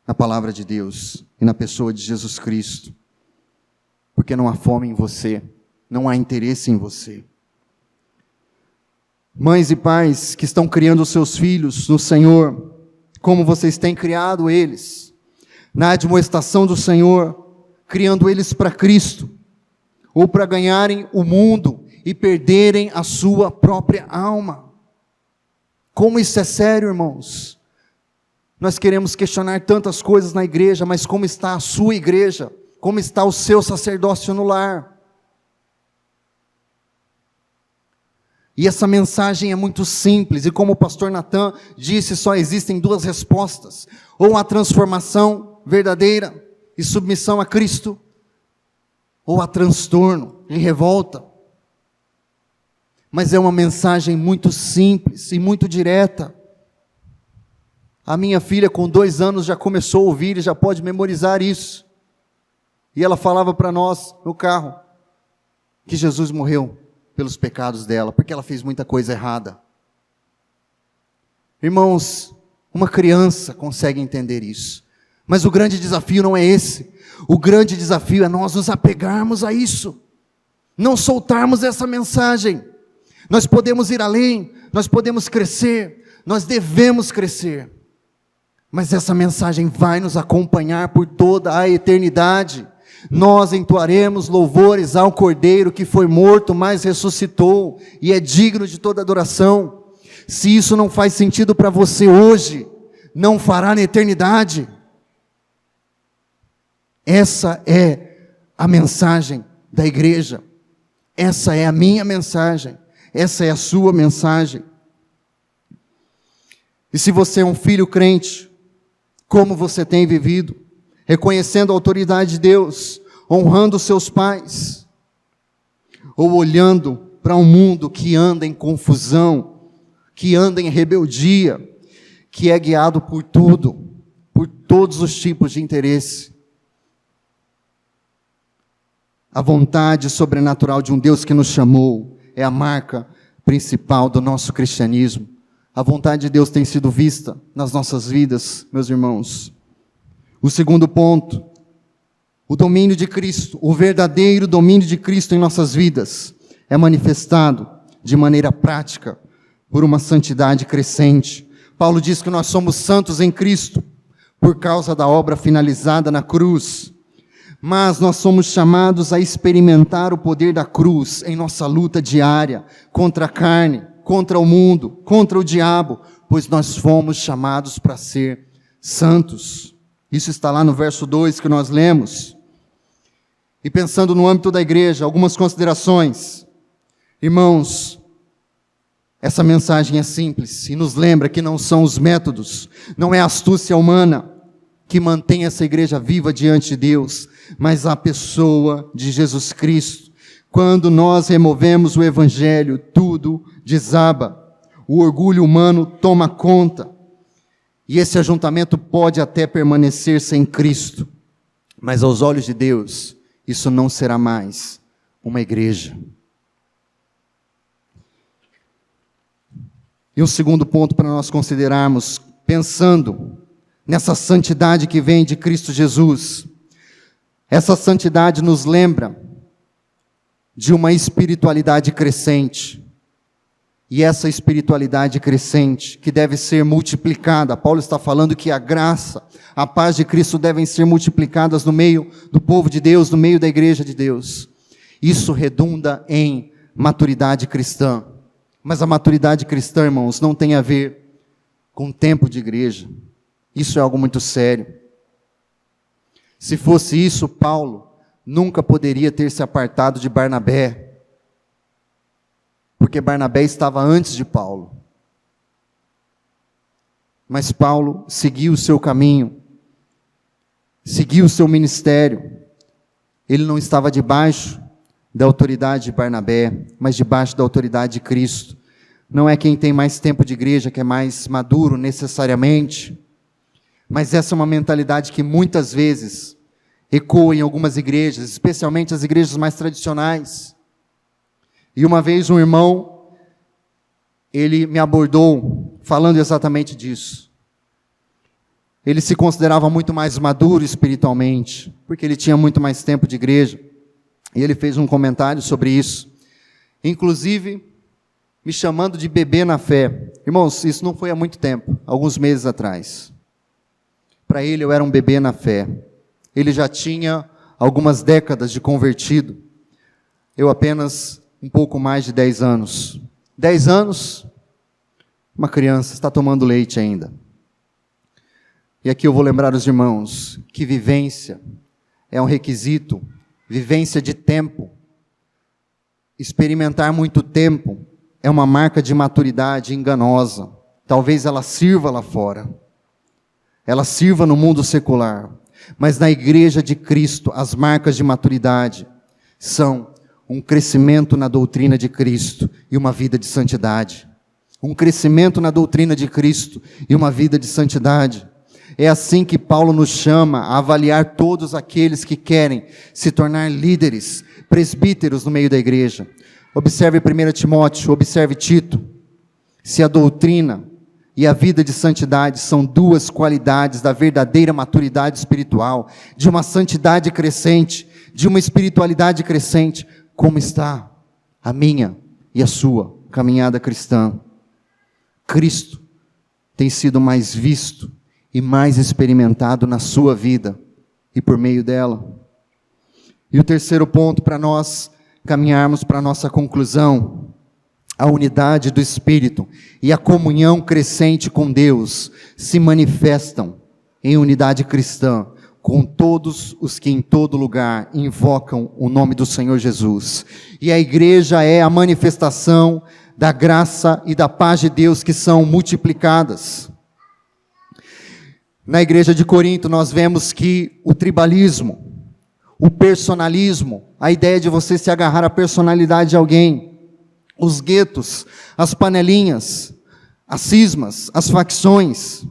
na palavra de Deus e na pessoa de Jesus Cristo, porque não há fome em você, não há interesse em você. Mães e pais que estão criando os seus filhos no Senhor, como vocês têm criado eles, na admoestação do Senhor, criando eles para Cristo, ou para ganharem o mundo e perderem a sua própria alma. Como isso é sério, irmãos? Nós queremos questionar tantas coisas na igreja, mas como está a sua igreja? Como está o seu sacerdócio no lar? E essa mensagem é muito simples, e como o pastor Natan disse, só existem duas respostas: ou a transformação verdadeira e submissão a Cristo, ou a transtorno e revolta. Mas é uma mensagem muito simples e muito direta. A minha filha com 2 anos já começou a ouvir e já pode memorizar isso. E ela falava para nós no carro que Jesus morreu pelos pecados dela, porque ela fez muita coisa errada. Irmãos, uma criança consegue entender isso. Mas o grande desafio não é esse. O grande desafio é nós nos apegarmos a isso. Não soltarmos essa mensagem. Nós podemos ir além, nós podemos crescer, nós devemos crescer. Mas essa mensagem vai nos acompanhar por toda a eternidade. Nós entoaremos louvores ao Cordeiro que foi morto, mas ressuscitou, e é digno de toda adoração. Se isso não faz sentido para você hoje, não fará na eternidade. Essa é a mensagem da igreja. Essa é a minha mensagem. Essa é a sua mensagem. E se você é um filho crente, como você tem vivido? Reconhecendo a autoridade de Deus, honrando seus pais, ou olhando para um mundo que anda em confusão, que anda em rebeldia, que é guiado por tudo, por todos os tipos de interesse. A vontade sobrenatural de um Deus que nos chamou é a marca principal do nosso cristianismo. A vontade de Deus tem sido vista nas nossas vidas, meus irmãos. O segundo ponto, o domínio de Cristo, o verdadeiro domínio de Cristo em nossas vidas, é manifestado de maneira prática por uma santidade crescente. Paulo diz que nós somos santos em Cristo por causa da obra finalizada na cruz. Mas nós somos chamados a experimentar o poder da cruz em nossa luta diária contra a carne, contra o mundo, contra o diabo, pois nós fomos chamados para ser santos. Isso está lá no verso 2 que nós lemos. E pensando no âmbito da igreja, algumas considerações. Irmãos, essa mensagem é simples e nos lembra que não são os métodos, não é a astúcia humana que mantém essa igreja viva diante de Deus, mas a pessoa de Jesus Cristo. Quando nós removemos o evangelho, tudo desaba. O orgulho humano toma conta. E esse ajuntamento pode até permanecer sem Cristo, mas aos olhos de Deus, isso não será mais uma igreja. E o segundo ponto para nós considerarmos, pensando nessa santidade que vem de Cristo Jesus. Essa santidade nos lembra de uma espiritualidade crescente. E essa espiritualidade crescente, que deve ser multiplicada. Paulo está falando que a graça, a paz de Cristo devem ser multiplicadas no meio do povo de Deus, no meio da igreja de Deus. Isso redunda em maturidade cristã. Mas a maturidade cristã, irmãos, não tem a ver com tempo de igreja. Isso é algo muito sério. Se fosse isso, Paulo nunca poderia ter se apartado de Barnabé, porque Barnabé estava antes de Paulo. Mas Paulo seguiu o seu caminho, seguiu o seu ministério. Ele não estava debaixo da autoridade de Barnabé, mas debaixo da autoridade de Cristo. Não é quem tem mais tempo de igreja que é mais maduro necessariamente, mas essa é uma mentalidade que muitas vezes ecoa em algumas igrejas, especialmente as igrejas mais tradicionais. E uma vez um irmão ele me abordou falando exatamente disso. Ele se considerava muito mais maduro espiritualmente, porque ele tinha muito mais tempo de igreja. E ele fez um comentário sobre isso, inclusive me chamando de bebê na fé. Irmãos, isso não foi há muito tempo, alguns meses atrás. Para ele eu era um bebê na fé. Ele já tinha algumas décadas de convertido. Eu apenas um pouco mais de 10 anos. 10 anos, uma criança está tomando leite ainda. E aqui eu vou lembrar os irmãos que vivência é um requisito, vivência de tempo. Experimentar muito tempo é uma marca de maturidade enganosa. Talvez ela sirva lá fora, ela sirva no mundo secular, mas na igreja de Cristo, as marcas de maturidade são um crescimento na doutrina de Cristo e uma vida de santidade. Um crescimento na doutrina de Cristo e uma vida de santidade. É assim que Paulo nos chama a avaliar todos aqueles que querem se tornar líderes, presbíteros no meio da igreja. Observe 1 Timóteo, observe Tito. Se a doutrina e a vida de santidade são duas qualidades da verdadeira maturidade espiritual, de uma santidade crescente, de uma espiritualidade crescente, como está a minha e a sua caminhada cristã? Cristo tem sido mais visto e mais experimentado na sua vida e por meio dela. E o terceiro ponto para nós caminharmos para a nossa conclusão: a unidade do Espírito e a comunhão crescente com Deus se manifestam em unidade cristã com todos os que em todo lugar invocam o nome do Senhor Jesus. E a igreja é a manifestação da graça e da paz de Deus que são multiplicadas. Na igreja de Corinto nós vemos que o tribalismo, o personalismo, a ideia de você se agarrar à personalidade de alguém, os guetos, as panelinhas, as cismas, as facções,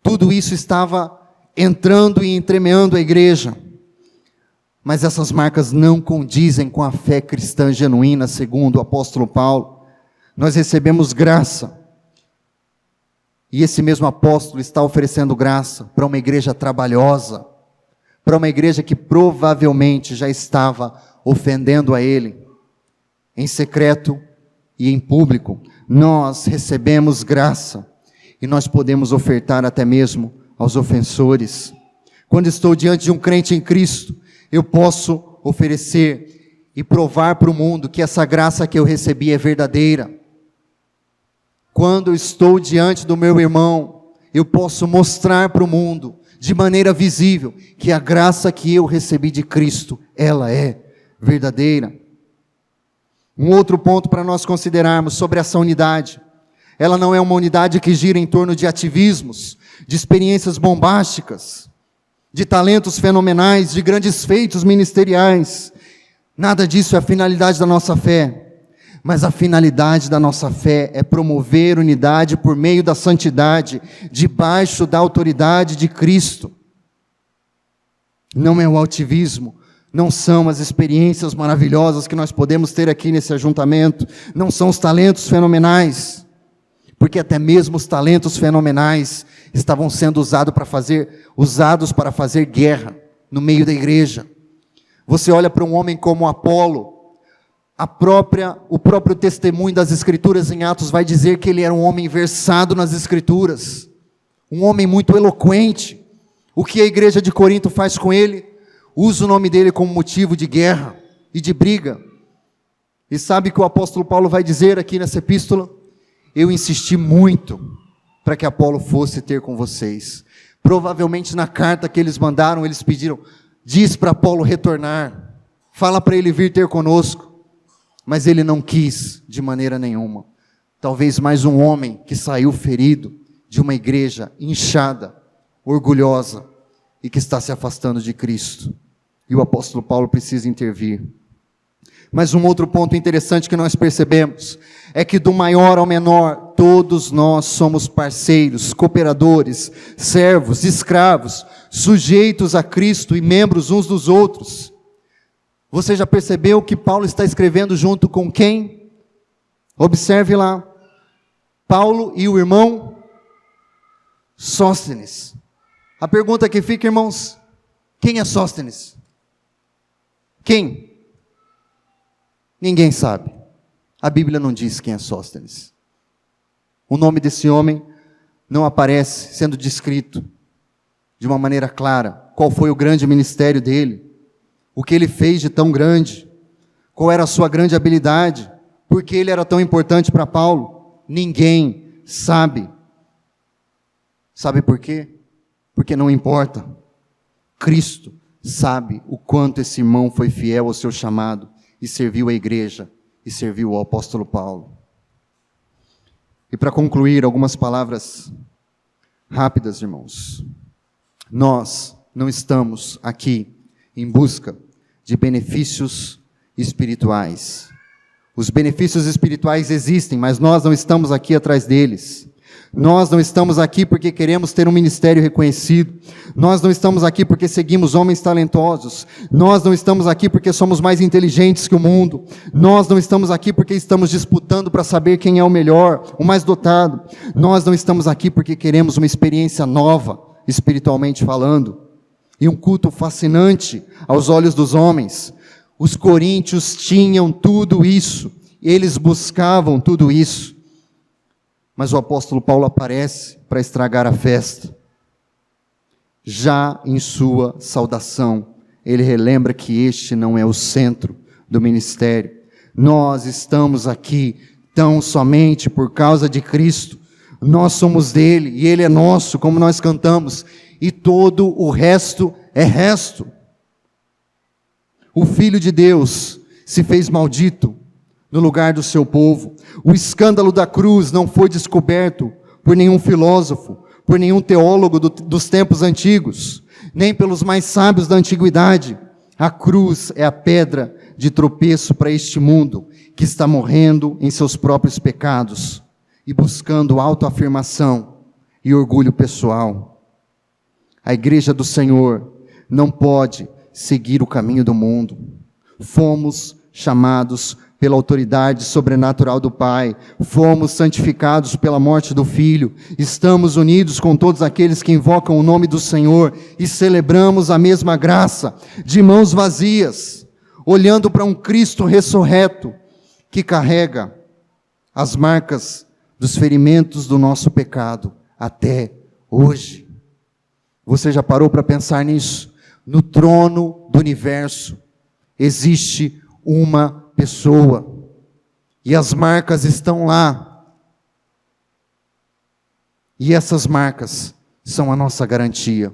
tudo isso estava entrando e entremeando a igreja. Mas essas marcas não condizem com a fé cristã genuína, segundo o apóstolo Paulo. Nós recebemos graça, e esse mesmo apóstolo está oferecendo graça para uma igreja trabalhosa, para uma igreja que provavelmente já estava ofendendo a ele, em secreto e em público. Nós recebemos graça, e nós podemos ofertar até mesmo aos ofensores. Quando estou diante de um crente em Cristo, eu posso oferecer e provar para o mundo que essa graça que eu recebi é verdadeira. Quando eu estou diante do meu irmão, eu posso mostrar para o mundo, de maneira visível, que a graça que eu recebi de Cristo, ela é verdadeira. Um outro ponto para nós considerarmos sobre essa unidade: ela não é uma unidade que gira em torno de ativismos, de experiências bombásticas, de talentos fenomenais, de grandes feitos ministeriais. Nada disso é a finalidade da nossa fé. Mas a finalidade da nossa fé é promover unidade por meio da santidade, debaixo da autoridade de Cristo. Não é o altivismo, não são as experiências maravilhosas que nós podemos ter aqui nesse ajuntamento, não são os talentos fenomenais, porque até mesmo os talentos fenomenais estavam sendo usados para fazer guerra no meio da igreja. Você olha para um homem como Apolo, o próprio testemunho das Escrituras em Atos vai dizer que ele era um homem versado nas Escrituras, um homem muito eloquente. O que a igreja de Corinto faz com ele? Usa o nome dele como motivo de guerra e de briga. E sabe que o apóstolo Paulo vai dizer aqui nessa epístola? Eu insisti muito para que Apolo fosse ter com vocês. Provavelmente na carta que eles mandaram, eles pediram: diz para Apolo retornar, fala para ele vir ter conosco. Mas ele não quis de maneira nenhuma. Talvez mais um homem que saiu ferido de uma igreja inchada, orgulhosa, e que está se afastando de Cristo. E o apóstolo Paulo precisa intervir. Mas um outro ponto interessante que nós percebemos é que do maior ao menor, todos nós somos parceiros, cooperadores, servos, escravos, sujeitos a Cristo e membros uns dos outros. Você já percebeu que Paulo está escrevendo junto com quem? Observe lá. Paulo e o irmão Sóstenes. A pergunta que fica, irmãos, quem é Sóstenes? Quem? Ninguém sabe. A Bíblia não diz quem é Sóstenes. O nome desse homem não aparece sendo descrito de uma maneira clara. Qual foi o grande ministério dele? O que ele fez de tão grande? Qual era a sua grande habilidade? Por que ele era tão importante para Paulo? Ninguém sabe. Sabe por quê? Porque não importa. Cristo sabe o quanto esse irmão foi fiel ao seu chamado e serviu a igreja e serviu ao apóstolo Paulo. E para concluir, algumas palavras rápidas, irmãos. Nós não estamos aqui em busca de benefícios espirituais. Os benefícios espirituais existem, mas nós não estamos aqui atrás deles. Nós não estamos aqui porque queremos ter um ministério reconhecido. Nós não estamos aqui porque seguimos homens talentosos. Nós não estamos aqui porque somos mais inteligentes que o mundo. Nós não estamos aqui porque estamos disputando para saber quem é o melhor, o mais dotado. Nós não estamos aqui porque queremos uma experiência nova, espiritualmente falando, e um culto fascinante aos olhos dos homens. Os coríntios tinham tudo isso, eles buscavam tudo isso. Mas o apóstolo Paulo aparece para estragar a festa. Já em sua saudação, ele relembra que este não é o centro do ministério. Nós estamos aqui tão somente por causa de Cristo. Nós somos dele e ele é nosso, como nós cantamos. E todo o resto é resto. O Filho de Deus se fez maldito no lugar do seu povo. O escândalo da cruz não foi descoberto por nenhum filósofo, por nenhum teólogo dos tempos antigos, nem pelos mais sábios da antiguidade. A cruz é a pedra de tropeço para este mundo, que está morrendo em seus próprios pecados e buscando autoafirmação e orgulho pessoal. A igreja do Senhor não pode seguir o caminho do mundo. Fomos chamados pela autoridade sobrenatural do Pai, fomos santificados pela morte do Filho, estamos unidos com todos aqueles que invocam o nome do Senhor e celebramos a mesma graça, de mãos vazias, olhando para um Cristo ressurreto, que carrega as marcas dos ferimentos do nosso pecado até hoje. Você já parou para pensar nisso? No trono do universo existe uma pessoa, e as marcas estão lá, e essas marcas são a nossa garantia.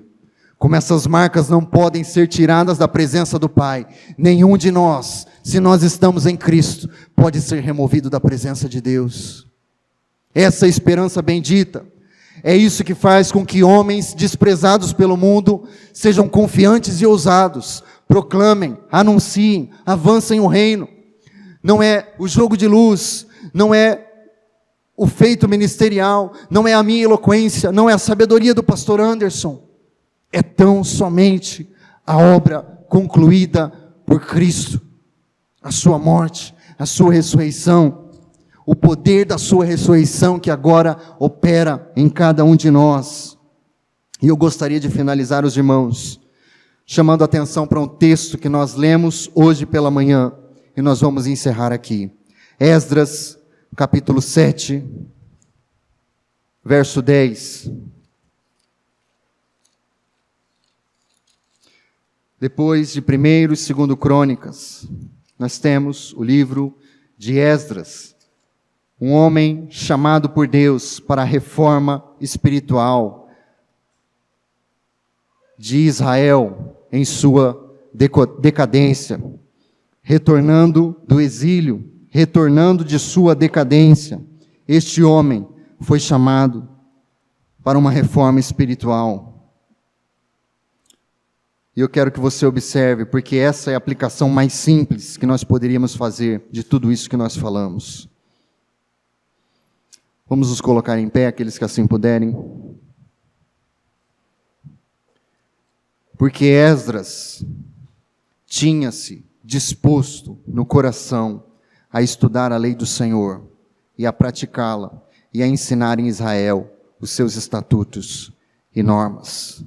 Como essas marcas não podem ser tiradas da presença do Pai, nenhum de nós, se nós estamos em Cristo, pode ser removido da presença de Deus. Essa é a esperança bendita. É isso que faz com que homens desprezados pelo mundo sejam confiantes e ousados, proclamem, anunciem, avancem o reino. Não é o jogo de luz, não é o feito ministerial, não é a minha eloquência, não é a sabedoria do pastor Anderson. É tão somente a obra concluída por Cristo, a sua morte, a sua ressurreição, o poder da sua ressurreição que agora opera em cada um de nós. E eu gostaria de finalizar, os irmãos, chamando a atenção para um texto que nós lemos hoje pela manhã, e nós vamos encerrar aqui. Esdras, capítulo 7, verso 10. Depois de 1º e 2º Crônicas, nós temos o livro de Esdras, um homem chamado por Deus para a reforma espiritual de Israel em sua decadência, retornando do exílio, retornando de sua decadência. Este homem foi chamado para uma reforma espiritual. E eu quero que você observe, porque essa é a aplicação mais simples que nós poderíamos fazer de tudo isso que nós falamos. Vamos nos colocar em pé, aqueles que assim puderem. Porque Esdras tinha-se disposto no coração a estudar a lei do Senhor e a praticá-la, e a ensinar em Israel os seus estatutos e normas.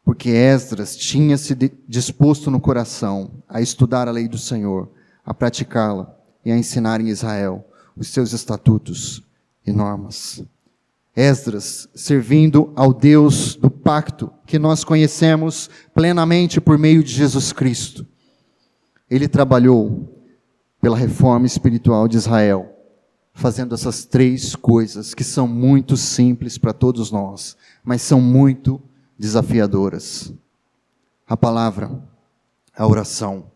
Porque Esdras tinha se disposto no coração a estudar a lei do Senhor, a praticá-la e a ensinar em Israel os seus estatutos e normas. Esdras, servindo ao Deus do pacto, que nós conhecemos plenamente por meio de Jesus Cristo. Ele trabalhou pela reforma espiritual de Israel, fazendo essas 3 coisas que são muito simples para todos nós, mas são muito desafiadoras: a palavra, a oração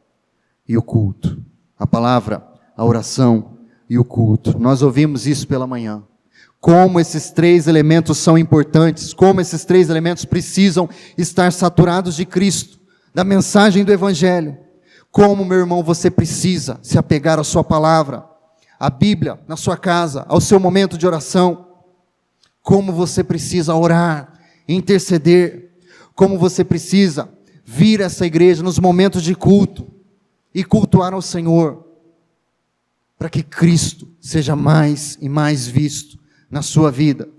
e o culto. A palavra, a oração e o culto. Nós ouvimos isso pela manhã. Como esses 3 elementos são importantes, como esses 3 elementos precisam estar saturados de Cristo, da mensagem do Evangelho. Como, meu irmão, você precisa se apegar à sua palavra, à Bíblia, na sua casa, ao seu momento de oração. Como você precisa orar, interceder. Como você precisa vir a essa igreja nos momentos de culto e cultuar ao Senhor, para que Cristo seja mais e mais visto na sua vida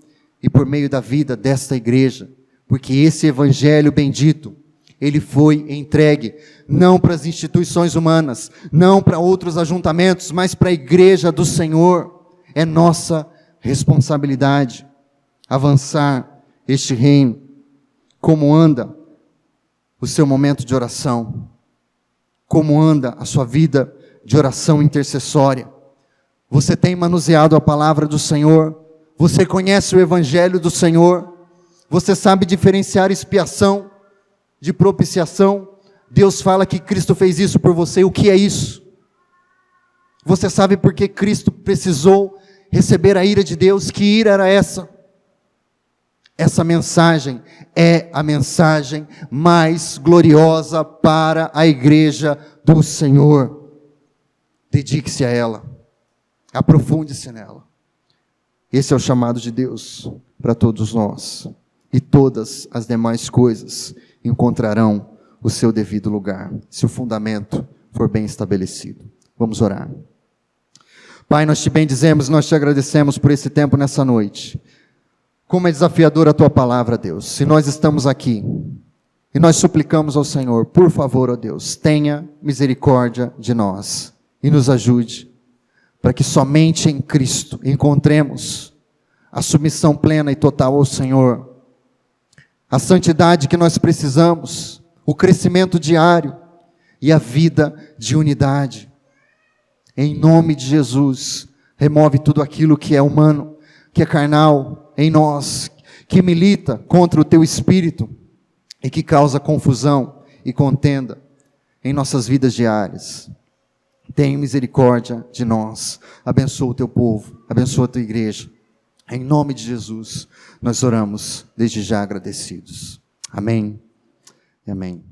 e por meio da vida desta igreja, porque esse evangelho bendito, ele foi entregue não para as instituições humanas, não para outros ajuntamentos, mas para a igreja do Senhor. É nossa responsabilidade avançar este reino. Como anda o seu momento de oração? Como anda a sua vida de oração intercessória? Você tem manuseado a palavra do Senhor? Você conhece o evangelho do Senhor? Você sabe diferenciar expiação de propiciação? Deus fala que Cristo fez isso por você. O que é isso? Você sabe por que Cristo precisou receber a ira de Deus? Que ira era essa? Essa mensagem é a mensagem mais gloriosa para a igreja do Senhor. Dedique-se a ela. Aprofunde-se nela. Esse é o chamado de Deus para todos nós. E todas as demais coisas encontrarão o seu devido lugar, se o fundamento for bem estabelecido. Vamos orar. Pai, nós te bendizemos, nós te agradecemos por esse tempo nessa noite. Como é desafiadora a tua palavra, Deus. Se nós estamos aqui e nós suplicamos ao Senhor, por favor, ó Deus, tenha misericórdia de nós e nos ajude, para que somente em Cristo encontremos a submissão plena e total ao Senhor, a santidade que nós precisamos, o crescimento diário e a vida de unidade. Em nome de Jesus, remove tudo aquilo que é humano, que é carnal em nós, que milita contra o teu espírito e que causa confusão e contenda em nossas vidas diárias. Tenha misericórdia de nós, abençoa o teu povo, abençoa a tua igreja. Em nome de Jesus, nós oramos desde já agradecidos. Amém e amém.